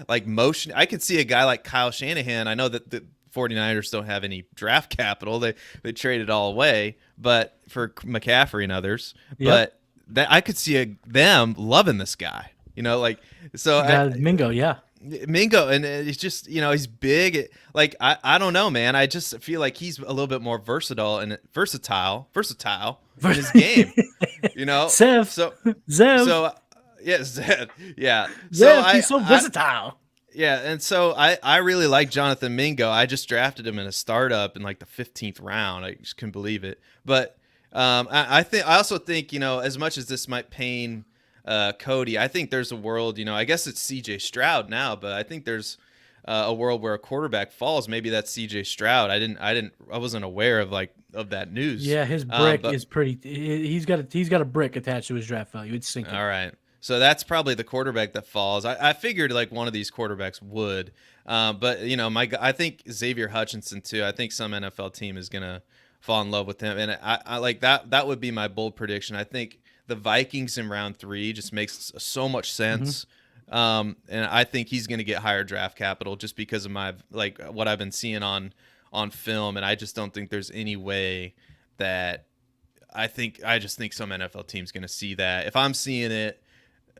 Speaker 2: like motion. I could see a guy like Kyle Shanahan. I know that the 49ers don't have any draft capital. They traded all away, but for McCaffrey and others. But I could see them loving this guy. Like so.
Speaker 1: Mingo, yeah.
Speaker 2: Mingo, and he's just he's big. Like I don't know, man. I just feel like he's a little bit more versatile in his game.
Speaker 1: Seth,
Speaker 2: So
Speaker 1: Zev,
Speaker 2: so yeah, Zed, yeah.
Speaker 1: Zev, he's so versatile.
Speaker 2: Yeah, and so I really like Jonathan Mingo. I just drafted him in a startup in like the 15th round. I just couldn't believe it. But I also think as much as this might pain Cody, I think there's a world. I guess it's C.J. Stroud now, but I think there's a world where a quarterback falls. Maybe that's C.J. Stroud. I wasn't aware of that news.
Speaker 1: Yeah, his brick is pretty. He's got a brick attached to his draft value. It's sinking.
Speaker 2: All right. So that's probably the quarterback that falls. I figured like one of these quarterbacks would, but I think Xavier Hutchinson too. I think some NFL team is gonna fall in love with him, and I like that. That would be my bold prediction. I think the Vikings in round 3 just makes so much sense, and I think he's gonna get higher draft capital just because of what I've been seeing on film, and I just don't think there's any way that I just think some NFL team's gonna see that. If I'm seeing it.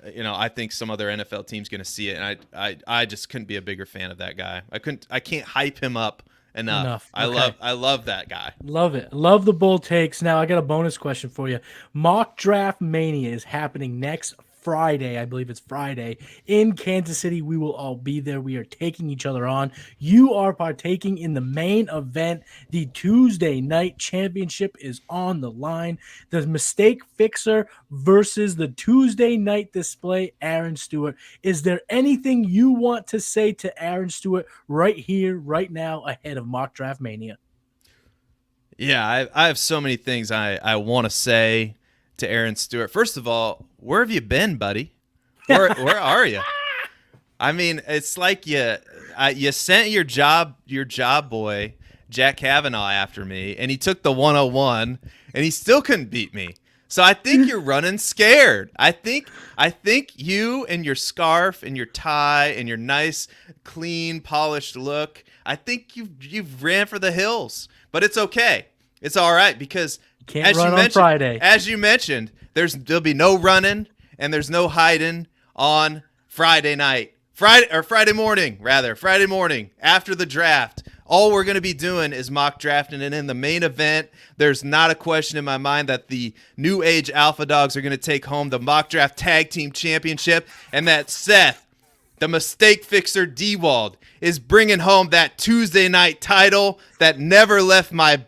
Speaker 2: I think some other NFL team's going to see it, and I just couldn't be a bigger fan of that guy. I can't hype him up enough. Okay. I love that guy.
Speaker 1: Love it. Love the bold takes. Now I got a bonus question for you. Mock Draft Mania is happening next Friday. I believe it's Friday in Kansas City. We will all be there. We are taking each other on. You are partaking in the main event. The Tuesday night championship is on the line. The Mistake Fixer versus the Tuesday night display, Aaron Stewart. Is there anything you want to say to Aaron Stewart right here, right now, ahead of Mock Draft Mania?
Speaker 2: Yeah, I have so many things I want to say to Aaron Stewart. First of all, where have you been, buddy? Where are you? I mean, it's like you sent your job boy Jack Kavanaugh after me, and he took the 101, and he still couldn't beat me. So I think you're running scared. I think you and your scarf and your tie and your nice, clean, polished look. I think you've ran for the hills, but it's okay. It's all right because.
Speaker 1: Can't run on Friday.
Speaker 2: As you mentioned, there'll be no running and there's no hiding on Friday morning after the draft. All we're going to be doing is mock drafting, and in the main event, there's not a question in my mind that the New Age Alpha Dogs are going to take home the mock draft tag team championship, and that Seth, the Mistake Fixer Diewold, is bringing home that Tuesday night title that never left my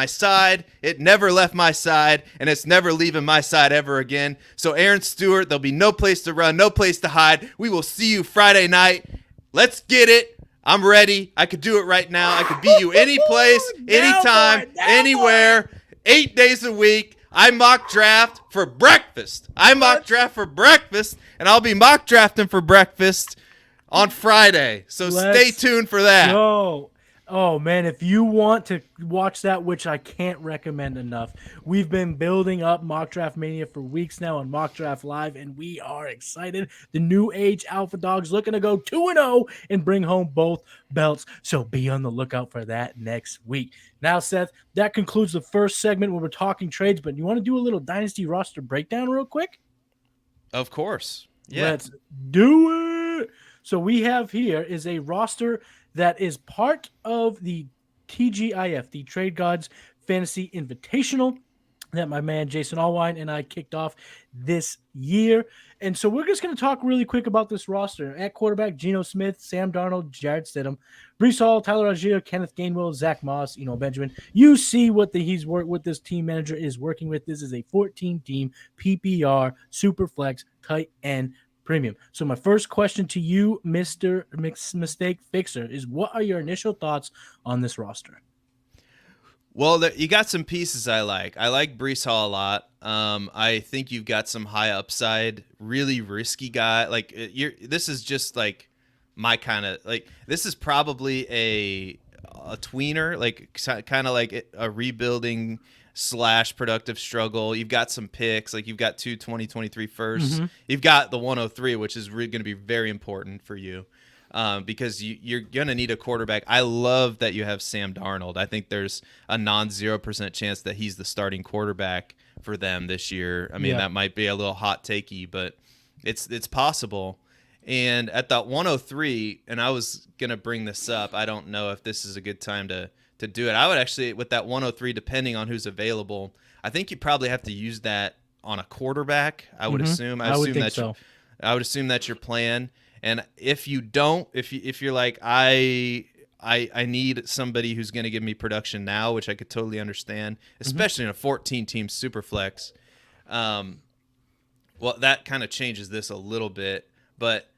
Speaker 2: side. It never left my side, and it's never leaving my side ever again. So Aaron Stewart, there'll be no place to run, no place to hide. We will see you Friday night. Let's get it. I'm ready. I could do it right now. I could beat you any place, anytime, anywhere, 8 days a week. I mock draft for breakfast. And I'll be mock drafting for breakfast on Friday. So stay tuned for that.
Speaker 1: Oh, man, if you want to watch that, which I can't recommend enough, we've been building up Mock Draft Mania for weeks now on Mock Draft Live, and we are excited. The New Age Alpha Dogs looking to go 2-0 and bring home both belts, so be on the lookout for that next week. Now, Seth, that concludes the first segment where we're talking trades, but you want to do a little Dynasty roster breakdown real quick?
Speaker 2: Of course. Yeah.
Speaker 1: Let's do it. So we have here is a roster that is part of the TGIF, the Trade Gods Fantasy Invitational, that my man Jason Allwine and I kicked off this year. And so we're just going to talk really quick about this roster. At quarterback, Geno Smith, Sam Darnold, Jared Stidham, Breece Hall, Tyler Algier, Kenneth Gainwell, Zach Moss, Benjamin. You see what this team manager is working with. This is a 14-team PPR Superflex tight end premium. So my first question to you, Mr. Mistake Fixer, is what are your initial thoughts on this roster?
Speaker 2: Well, you got some pieces I like. I like Breece Hall a lot. I think you've got some high upside, really risky guy. Like this is just like my kind of like. This is probably a tweener, like kind of like a rebuilding / productive struggle. You've got some picks, like you've got 2 2023 firsts. Mm-hmm. You've got the 103, which is going to be very important for you. Because you're going to need a quarterback. I love that you have Sam Darnold. I think there's a non-0% chance that he's the starting quarterback for them this year. I mean, that might be a little hot takey, but It's possible. And at that 103, and I was gonna bring this up. I don't know if this is a good time to do it. I would actually, with that 103, depending on who's available, I think you probably have to use that on a quarterback. I would assume.
Speaker 1: I would think so.
Speaker 2: I would assume that's your plan. And if you don't, if you're like I need somebody who's going to give me production now, which I could totally understand, especially in a 14-team super flex. Well, that kind of changes this a little bit, but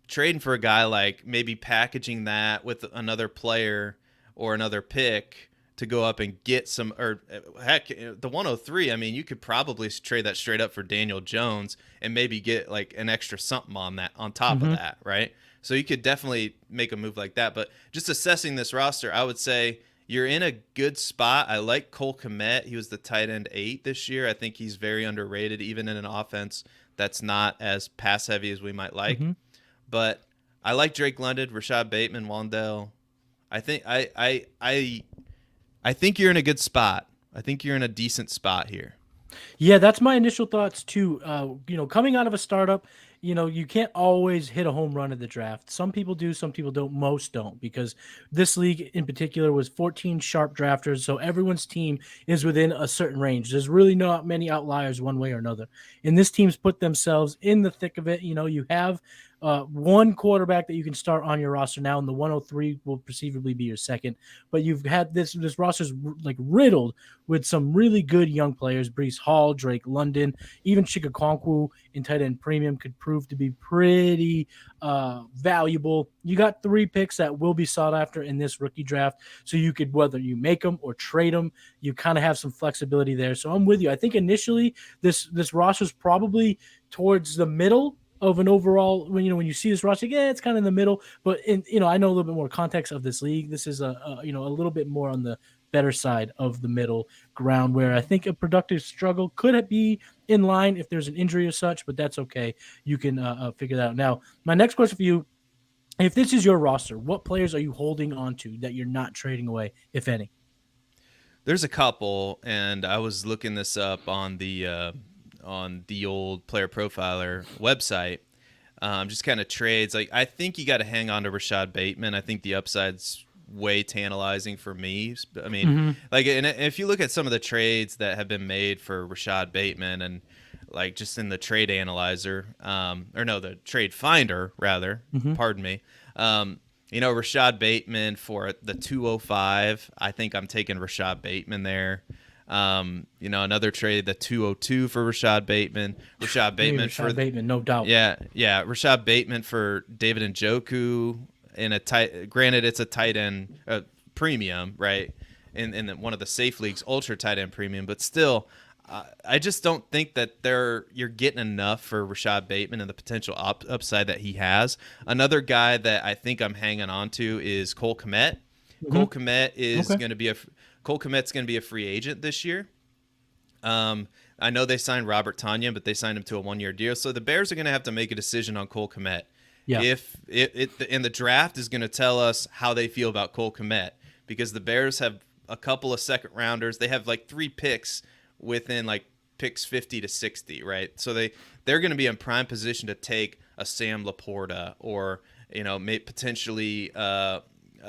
Speaker 2: trading for a guy, like maybe packaging that with another player or another pick to go up and get some, or heck, the 103, I mean, you could probably trade that straight up for Daniel Jones and maybe get like an extra something on that, on top of that, right? So you could definitely make a move like that. But just assessing this roster, I would say you're in a good spot. I like Cole Kmet. He was the tight end 8 this year. I think he's very underrated, even in an offense that's not as pass heavy as we might like. But I like Drake London, Rashad Bateman, Wandale. I think you're in a good spot. I think you're in a decent spot here.
Speaker 1: Yeah, that's my initial thoughts too. Coming out of a startup, you can't always hit a home run at the draft. Some people do, some people don't, most don't, because this league in particular was 14 sharp drafters, so everyone's team is within a certain range. There's really not many outliers one way or another. And this team's put themselves in the thick of it. You have one quarterback that you can start on your roster now, and the 103 will perceivably be your second. But you've had this roster's like riddled with some really good young players: Breece Hall, Drake London, even Chikakonkwo in tight end premium could prove to be pretty valuable. You got 3 picks that will be sought after in this rookie draft, so you could, whether you make them or trade them, you kind of have some flexibility there. So I'm with you. I think initially this roster is probably towards the middle of an overall, when you see this roster, yeah, it's kind of in the middle. But I know a little bit more context of this league. This is a little bit more on the better side of the middle ground, where I think a productive struggle could be in line if there's an injury or such, but that's okay. You can figure that out. Now, my next question for you: if this is your roster, what players are you holding on to that you're not trading away, if any?
Speaker 2: There's a couple, and I was looking this up on the old Player Profiler website. Just kind of trades. Like, I think you got to hang on to Rashad Bateman. I think the upside's way tantalizing for me. I mean, like, and if you look at some of the trades that have been made for Rashad Bateman, and like just in the trade analyzer, the trade finder rather, pardon me. Rashad Bateman for the 205. I think I'm taking Rashad Bateman there. Another trade, the 202 for Rashad Bateman. Rashad Bateman, no doubt. Yeah. Rashad Bateman for David Njoku in granted, it's a tight end premium, right? In one of the safe leagues, ultra tight end premium, but still, I just don't think that you're getting enough for Rashad Bateman and the potential upside that he has. Another guy that I think I'm hanging on to is Cole Kmet. Cole Kmet is going to be Cole Kmet's going to be a free agent this year. I know they signed Robert Tonyan, but they signed him to a 1-year deal. So the Bears are going to have to make a decision on Cole Kmet. Yeah. If the draft is going to tell us how they feel about Cole Kmet, because the Bears have a couple of second rounders. They have like 3 picks within like picks 50 to 60, right? So they're going to be in prime position to take a Sam Laporta or potentially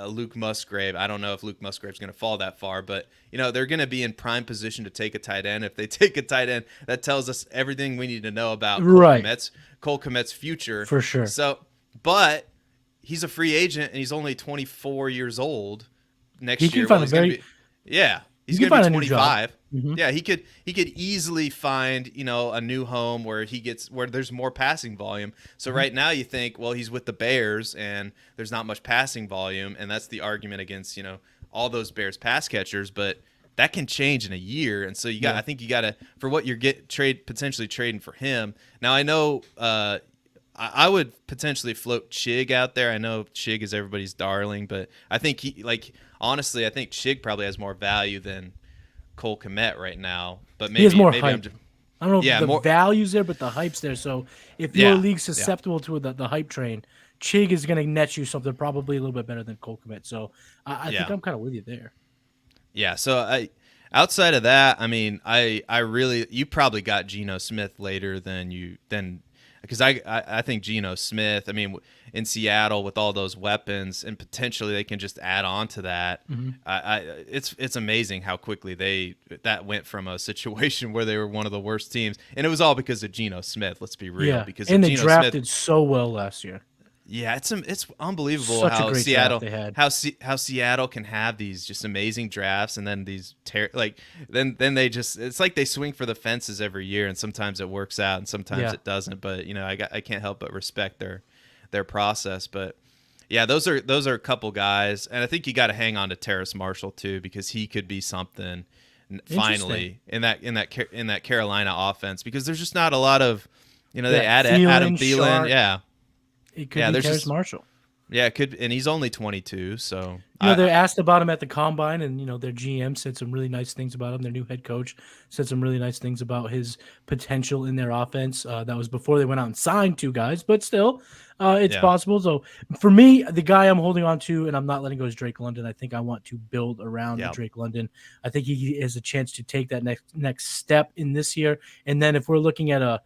Speaker 2: Luke Musgrave. I don't know if Luke Musgrave's going to fall that far, but they're going to be in prime position to take a tight end. If they take a tight end, that tells us everything we need to know about Cole Kmet's future.
Speaker 1: For sure.
Speaker 2: So, but he's a free agent and he's only 24 years old next year. He's going to be 25. Yeah, he could easily find, a new home where there's more passing volume. So right now you think, well, he's with the Bears and there's not much passing volume, and that's the argument against, all those Bears pass catchers, but that can change in a year. And so I think you got to, for what you're potentially trading for him. Now I know I would potentially float Chig out there. I know Chig is everybody's darling, but I think honestly, I think Chig probably has more value than Cole Kmet right now, but maybe
Speaker 1: he has more hype. I don't know if the value's there, but the hype's there. So if your league's susceptible to the hype train, Chig is going to net you something probably a little bit better than Cole Kmet. So I think I'm kind of with you there.
Speaker 2: Yeah. So outside of that, I mean, I really, you probably got Geno Smith later than because I think Geno Smith, I mean, in Seattle with all those weapons, and potentially they can just add on to that. It's amazing how quickly that went from a situation where they were one of the worst teams, and it was all because of Geno Smith. Let's be real,
Speaker 1: Yeah,
Speaker 2: because
Speaker 1: and they
Speaker 2: Geno
Speaker 1: drafted
Speaker 2: Smith,
Speaker 1: so well last year.
Speaker 2: yeah, it's unbelievable
Speaker 1: Such a
Speaker 2: how
Speaker 1: great
Speaker 2: Seattle
Speaker 1: draft they had.
Speaker 2: how Seattle can have these just amazing drafts, and then these then they just, it's like they swing for the fences every year, and sometimes it works out and sometimes it doesn't. But I can't help but respect their process. But yeah, those are a couple guys, and I think you got to hang on to Terrace Marshall too, because he could be something finally in that Carolina offense, because there's just not a lot of they add Adam Thielen,
Speaker 1: Sharp.
Speaker 2: yeah.
Speaker 1: It could be Terrace Marshall.
Speaker 2: Yeah, it could, and he's only 22, so
Speaker 1: they asked about him at the combine, and their GM said some really nice things about him. Their new head coach said some really nice things about his potential in their offense. That was before they went out and signed 2 guys, but still, it's possible. So for me, the guy I'm holding on to, and I'm not letting go, is Drake London. I think I want to build around Drake London. I think he has a chance to take that next step in this year. And then if we're looking at a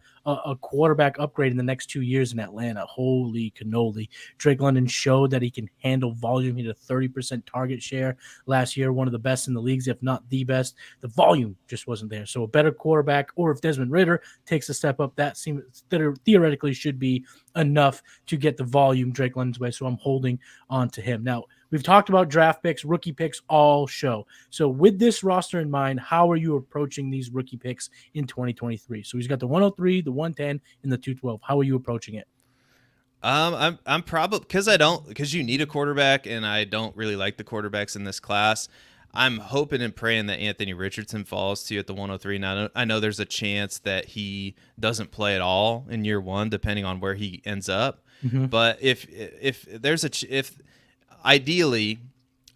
Speaker 1: quarterback upgrade in the next 2 years in Atlanta, holy cannoli. Drake London showed that he can handle volume. He had a 30% target share last year, one of the best in the leagues, if not the best. The volume just wasn't there. So a better quarterback, or if Desmond Ridder takes a step up, that seems theoretically should be enough to get the volume Drake London's way. So I'm holding on to him. Now, we've talked about draft picks, rookie picks all show. So with this roster in mind, how are you approaching these rookie picks in 2023? So he's got the 103, the 110, and the 212. How are you approaching it?
Speaker 2: I'm probably, because you need a quarterback, and I don't really like the quarterbacks in this class. I'm hoping and praying that Anthony Richardson falls to you at the 103. Now, I know there's a chance that he doesn't play at all in year 1, depending on where he ends up. But if ideally,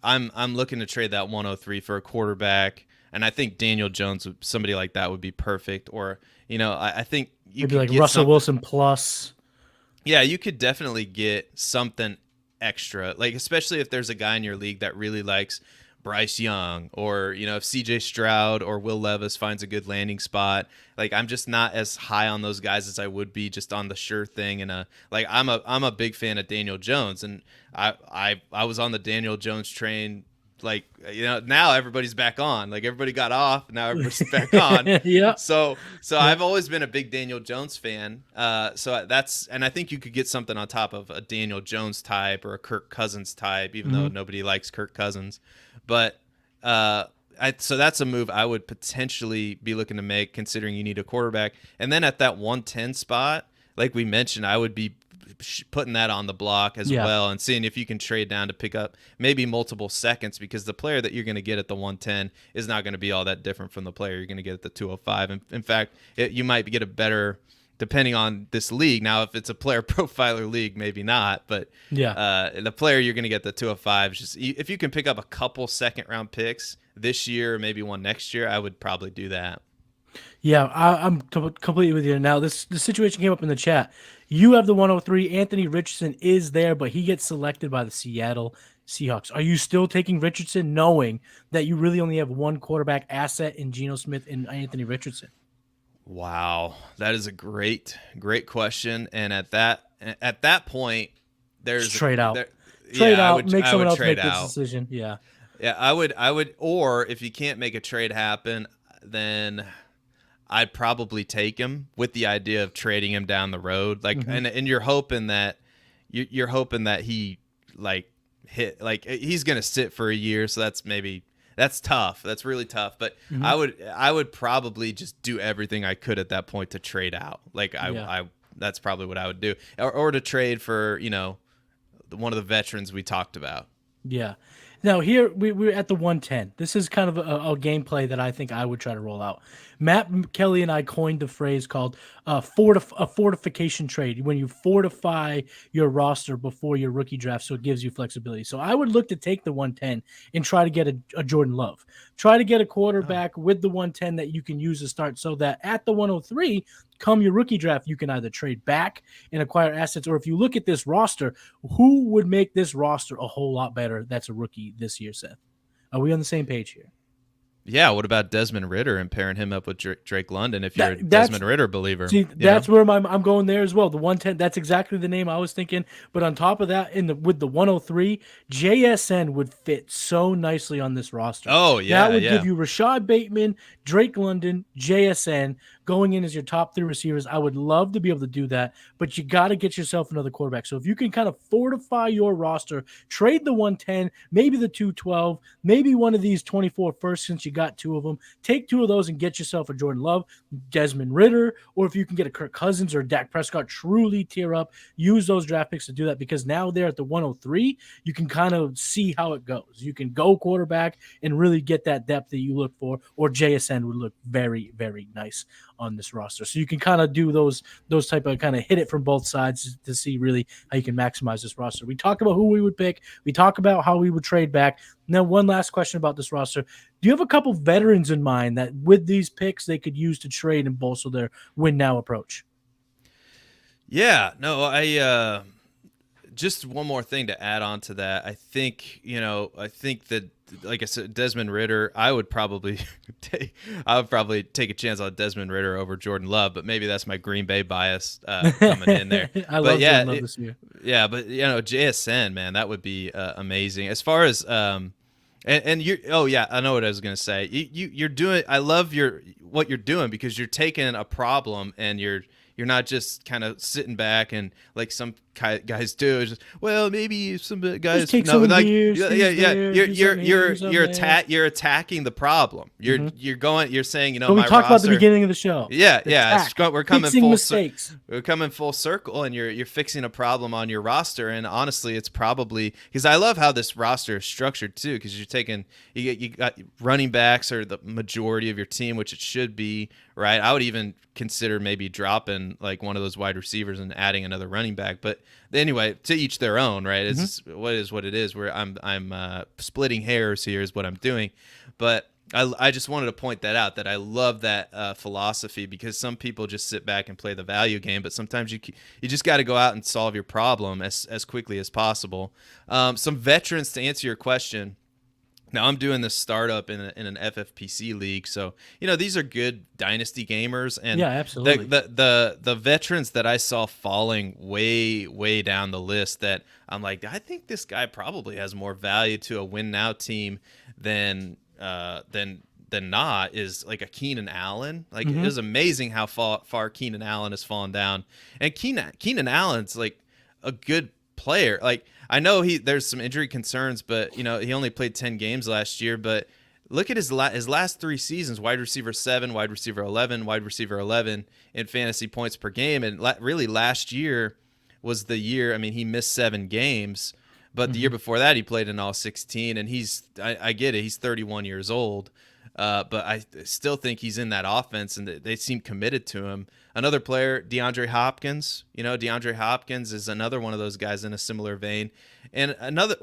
Speaker 2: I'm looking to trade that 103 for a quarterback, and I think Daniel Jones, somebody like that, would be perfect. Or I think you could
Speaker 1: like
Speaker 2: get
Speaker 1: Russell Wilson plus.
Speaker 2: Yeah, you could definitely get something extra, like especially if there's a guy in your league that really likes Bryce Young, or if CJ Stroud or Will Levis finds a good landing spot. Like, I'm just not as high on those guys as I would be just on the sure thing. And I'm a big fan of Daniel Jones, and I was on the Daniel Jones train. Like, now everybody's back on. Like, everybody got off, now everybody's back on.
Speaker 1: Yeah.
Speaker 2: So I've always been a big Daniel Jones fan. And I think you could get something on top of a Daniel Jones type or a Kirk Cousins type, even though nobody likes Kirk Cousins. But so that's a move I would potentially be looking to make, considering you need a quarterback. And then at that 110 spot, like we mentioned, I would be putting that on the block as well, and seeing if you can trade down to pick up maybe multiple seconds, because the player that you're going to get at the 110 is not going to be all that different from the player you're going to get at the 205. And in fact, you might get a better, depending on this league. Now, if it's a player profiler league, maybe not, but the player you're going to get the 205 is just, if you can pick up a couple second round picks this year or maybe one next year, I would probably do that.
Speaker 1: Yeah, I'm completely with you. Now, the situation came up in the chat. You have the 103. Anthony Richardson is there, but he gets selected by the Seattle Seahawks. Are you still taking Richardson, knowing that you really only have one quarterback asset in Geno Smith and Anthony Richardson?
Speaker 2: Wow, that is a great question. And at that point, there's
Speaker 1: just trade out. Make someone else make this decision. Yeah,
Speaker 2: I would. Or if you can't make a trade happen, then I'd probably take him with the idea of trading him down the road. Like, and you're hoping that he he's gonna sit for a year. So that's tough. That's really tough. But I would probably just do everything I could at that point to trade out. Like, that's probably what I would do, or to trade for one of the veterans we talked about.
Speaker 1: Yeah. Now, here we're at the 110. This is kind of a gameplay that I think I would try to roll out. Matt Kelly and I coined the phrase called a fortification trade, when you fortify your roster before your rookie draft, so it gives you flexibility. So I would look to take the 110 and try to get a Jordan Love. Try to get a quarterback with the 110 that you can use to start, so that at the 103, come your rookie draft, you can either trade back and acquire assets, or if you look at this roster, who would make this roster a whole lot better that's a rookie this year, Seth? Are we on the same page here?
Speaker 2: Yeah, what about Desmond Ritter and pairing him up with Drake London if you're a
Speaker 1: That's
Speaker 2: Desmond Ritter believer?
Speaker 1: See, that's where I'm going there as well. The 110, that's exactly the name I was thinking. But on top of that, with the 103, JSN would fit so nicely on this roster.
Speaker 2: Oh, yeah,
Speaker 1: that would give you Rashad Bateman, Drake London, JSN going in as your top 3 receivers. I would love to be able to do that, but you got to get yourself another quarterback. So if you can kind of fortify your roster, trade the 110, maybe the 212, maybe one of these 24 first, since you got 2 of them, take 2 of those and get yourself a Jordan Love, Desmond Ritter, or if you can get a Kirk Cousins or Dak Prescott, truly tear up, use those draft picks to do that, because now they're at the 103, you can kind of see how it goes. You can go quarterback and really get that depth that you look for, or JSN would look very, very nice on this roster. So you can kind of do those type of kind of hit it from both sides to see really how you can maximize this roster. We talked about who we would pick. We talk about how we would trade back. Now, one last question about this roster. Do you have a couple veterans in mind that with these picks they could use to trade and bolster their win now approach?
Speaker 2: Yeah, no, I just one more thing to add on to that. I think that, like I said, Desmond Ritter, I would probably take a chance on Desmond Ritter over Jordan Love, but maybe that's my Green Bay bias coming in there.
Speaker 1: Love Jordan Love this year.
Speaker 2: Yeah, but JSN, man, that would be amazing. As far as and you're, oh yeah, I know what I was gonna say. You're doing. I love what you're doing, because you're taking a problem and you're not just kind of sitting back and like some guys do. It's just, well, maybe some guys you're attacking the problem. You're saying,
Speaker 1: But we talked about the beginning of the show.
Speaker 2: We're coming
Speaker 1: fixing
Speaker 2: full
Speaker 1: mistakes.
Speaker 2: We're coming full circle, and you're fixing a problem on your roster. And honestly, it's probably because I love how this roster is structured too, because you got running backs are the majority of your team, which it should be, right? I would even consider maybe dropping like one of those wide receivers and adding another running back. But anyway, to each their own, right? It's what it is. Where I'm splitting hairs here is what I'm doing. But I just wanted to point that out, that I love that philosophy, because some people just sit back and play the value game, but sometimes you just got to go out and solve your problem as quickly as possible. Some veterans, to answer your question. Now, I'm doing this startup in an FFPC league, so these are good Dynasty gamers, and
Speaker 1: yeah, absolutely.
Speaker 2: The veterans that I saw falling way down the list, that I'm like, I think this guy probably has more value to a win now team than not, is like a Keenan Allen. Like it was amazing how far Keenan Allen has fallen down, and Keenan Allen's like a good player. Like I know there's some injury concerns, but he only played 10 games last year. But look at his last 3 seasons: wide receiver 7, wide receiver 11, wide receiver 11 in fantasy points per game. And really, last year was the year. I mean, he missed 7 games, but the year before that, he played in all 16. And I get it, he's 31 years old. But I still think he's in that offense, and they seem committed to him. Another player, DeAndre Hopkins. DeAndre Hopkins is another one of those guys in a similar vein. And another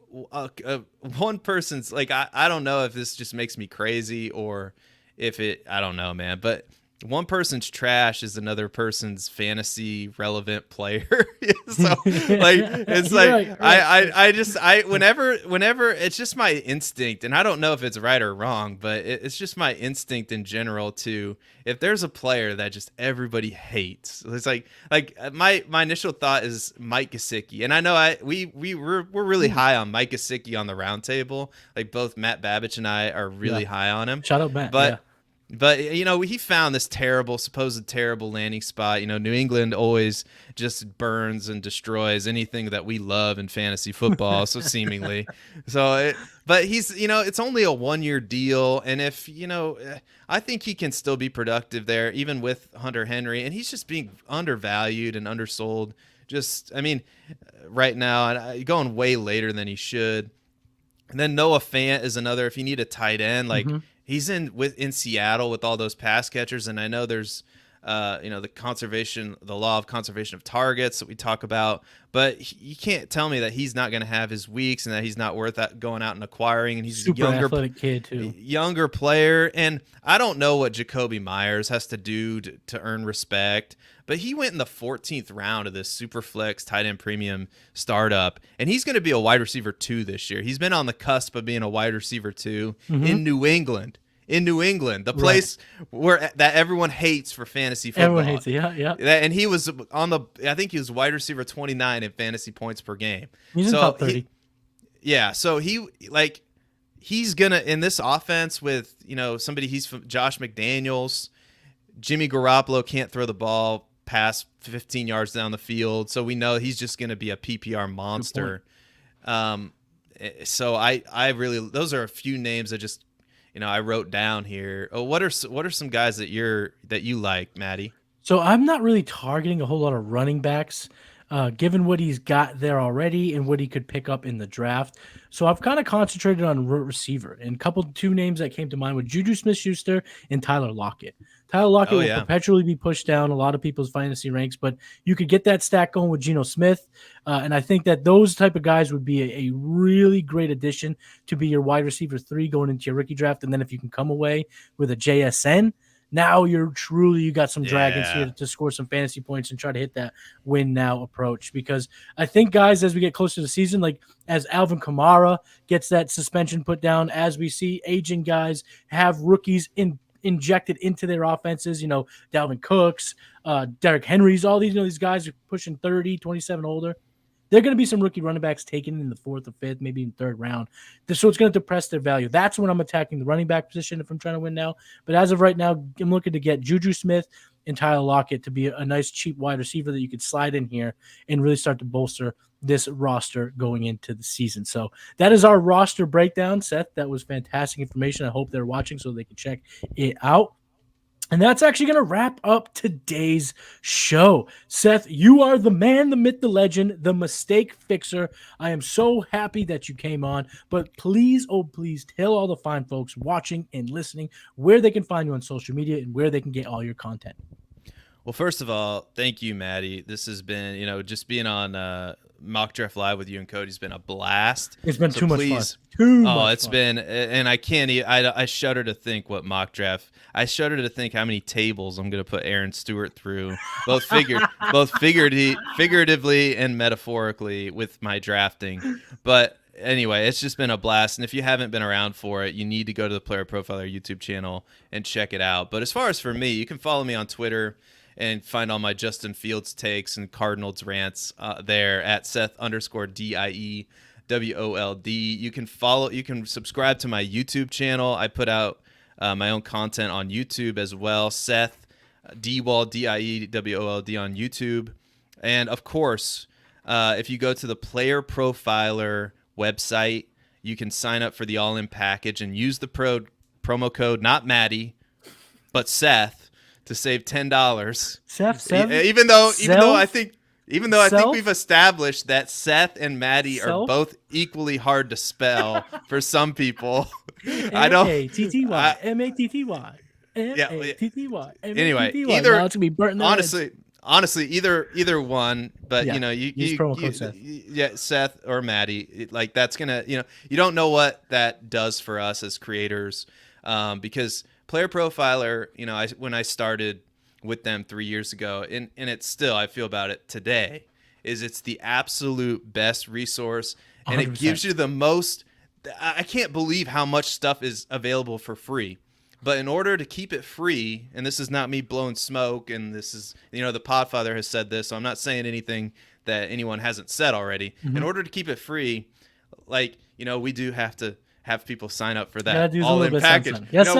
Speaker 2: one person's like, I don't know if this just makes me crazy or if I don't know, man. But one person's trash is another person's fantasy relevant player. So like it's like right. Whenever it's just my instinct, and I don't know if it's right or wrong, but it's just my instinct in general to, if there's a player that just everybody hates, it's like my initial thought is Mike Gesicki. And I know we're really high on Mike Gesicki on the round table. Like both Matt Babich and I are really high on him.
Speaker 1: Shout out Matt.
Speaker 2: But he found this supposed terrible landing spot. New England always just burns and destroys anything that we love in fantasy football. So seemingly, but he's it's only a 1-year deal, and if I think he can still be productive there, even with Hunter Henry, and he's just being undervalued and undersold. Right now, and going way later than he should. And then Noah Fant is another. If you need a tight end, like. He's in Seattle with all those pass catchers, and I know there's the law of conservation of targets that we talk about, but you can't tell me that he's not going to have his weeks and that he's not worth going out and acquiring. And he's
Speaker 1: super athletic kid too,
Speaker 2: younger player, and I don't know what Jacoby Myers has to do to earn respect, but he went in the 14th round of this super flex tight end premium startup, and he's going to be a wide receiver 2 this year. He's been on the cusp of being a wide receiver 2 in New England. in New England, the place where that everyone hates for fantasy football.
Speaker 1: Everyone hates it. Yeah.
Speaker 2: And he was I think he was wide receiver 29 in fantasy points per game.
Speaker 1: He's in top 30.
Speaker 2: So he's gonna, in this offense with somebody, he's from Josh McDaniels, Jimmy Garoppolo can't throw the ball past 15 yards down the field, so we know he's just gonna be a PPR monster. So I really, those are a few names that just I wrote down here. What are some guys that you like, Matty?
Speaker 1: So I'm not really targeting a whole lot of running backs, given what he's got there already and what he could pick up in the draft. So I've kind of concentrated on receiver, and two names that came to mind were Juju Smith-Schuster and Tyler Lockett. Tyler Lockett will perpetually be pushed down a lot of people's fantasy ranks, but you could get that stack going with Geno Smith, and I think that those type of guys would be a really great addition to be your wide receiver 3 going into your rookie draft. And then if you can come away with a JSN, now you got some dragons here to score some fantasy points and try to hit that win now approach. Because I think, guys, as we get closer to the season, like as Alvin Kamara gets that suspension put down, as we see aging guys have rookies injected into their offenses, Dalvin Cooks, Derrick Henry's, all these guys are pushing 30, 27 older. There are going to be some rookie running backs taken in the 4th or 5th, maybe in 3rd round. So it's going to depress their value. That's when I'm attacking the running back position if I'm trying to win now. But as of right now, I'm looking to get Juju Smith and Tyler Lockett to be a nice, cheap wide receiver that you could slide in here and really start to bolster this roster going into the season. So that is our roster breakdown. Seth, that was fantastic information. I hope they're watching so they can check it out. And that's actually going to wrap up today's show. Seth, you are the man, the myth, the legend, the mistake fixer. I am so happy that you came on. But please, oh please, tell all the fine folks watching and listening where they can find you on social media and where they can get all your content.
Speaker 2: Well, first of all, thank you, Matty. This has been, just being on Mock Draft Live with you and Cody's been a blast.
Speaker 1: It's been too much fun.
Speaker 2: It's been, and I can't even, I shudder to think what mock draft, I shudder to think how many tables I'm going to put Aaron Stewart through, both figuratively and metaphorically with my drafting. But anyway, it's just been a blast. And if you haven't been around for it, you need to go to the Player Profiler YouTube channel and check it out. But as far as for me, you can follow me on Twitter and find all my Justin Fields takes and Cardinals rants there at Seth_DIEWOLD. You can subscribe to my YouTube channel. I put out my own content on YouTube as well. Seth Diewold, DIEWOLD on YouTube. And of course, if you go to the Player Profiler website, you can sign up for the all-in package and use the promo code, not Matty, but Seth, to save $10.
Speaker 1: Seth,
Speaker 2: even though I think we've established that Seth and Matty are both equally hard to spell for some people. I don't.
Speaker 1: M-A-T-T-Y. M-A-T-T-Y.
Speaker 2: Anyway, either honestly, either one. But you use promo code Seth. Seth or Matty. That's gonna you don't know what that does for us as creators, because Player Profiler, when I started with them 3 years ago, and it's still, I feel about it today, it's the absolute best resource, and 100%. It gives you the most. I can't believe how much stuff is available for free. But in order to keep it free, and this is not me blowing smoke, and this is, the Podfather has said this, so I'm not saying anything that anyone hasn't said already. Mm-hmm. In order to keep it free, we do have to have people sign up for that all-in package.
Speaker 1: Yes,
Speaker 2: in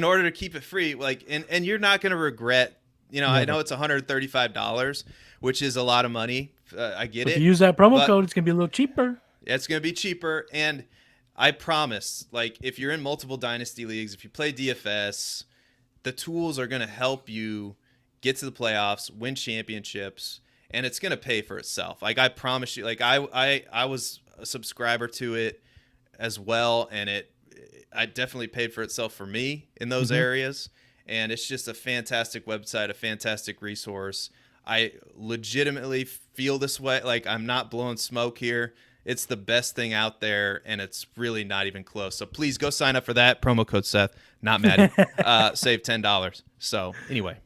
Speaker 2: order to keep it free, and you're not going to regret. I know it's $135, which is a lot of money. I get it.
Speaker 1: If you use that promo code, it's going to be a little cheaper.
Speaker 2: It's going to be cheaper, and I promise, if you're in multiple Dynasty leagues, if you play DFS, the tools are going to help you get to the playoffs, win championships, and it's going to pay for itself. I promise you, I was a subscriber to it as well, and I definitely paid for itself for me in those areas, and it's just a fantastic website, a fantastic resource. I legitimately feel this way. I'm not blowing smoke here. It's the best thing out there, and it's really not even close. So please go sign up for that. Promo code Seth, not Matty. Save $10. So anyway.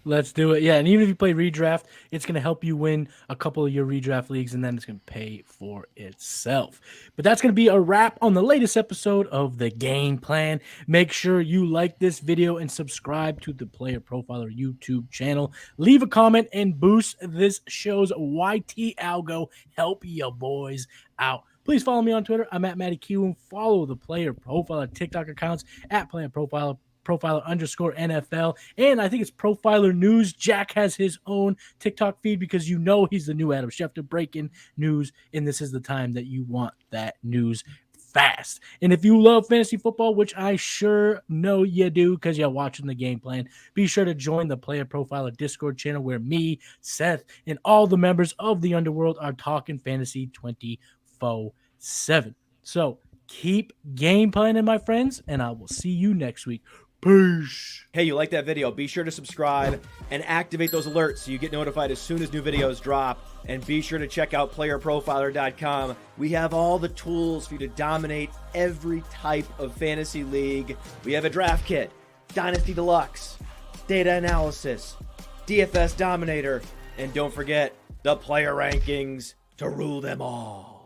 Speaker 1: Let's do it. Yeah, and even if you play redraft, it's going to help you win a couple of your redraft leagues, and then it's going to pay for itself. But that's going to be a wrap on the latest episode of The Game Plan. Make sure you like this video and subscribe to the Player Profiler YouTube channel. Leave a comment and boost this show's YT algo. Help your boys out. Please follow me on Twitter. I'm at Matty Kiwoom. Follow the Player Profiler TikTok accounts at Player Profiler _NFL, and I think it's Profiler News. Jack has his own TikTok feed because you know he's the new Adam Schefter, breaking news, and this is the time that you want that news fast. And if you love fantasy football, which I sure know you do because you're watching The Game Plan, be sure to join the Player Profiler Discord channel where me, Seth, and all the members of the Underworld are talking fantasy 24/7. So keep game planning, my friends, and I will see you next week. Peace.
Speaker 3: Hey, you like that video? Be sure to subscribe and activate those alerts so you get notified as soon as new videos drop. And be sure to check out PlayerProfiler.com. We have all the tools for you to dominate every type of fantasy league. We have a draft kit, Dynasty Deluxe, data analysis, DFS Dominator, and don't forget the player rankings to rule them all.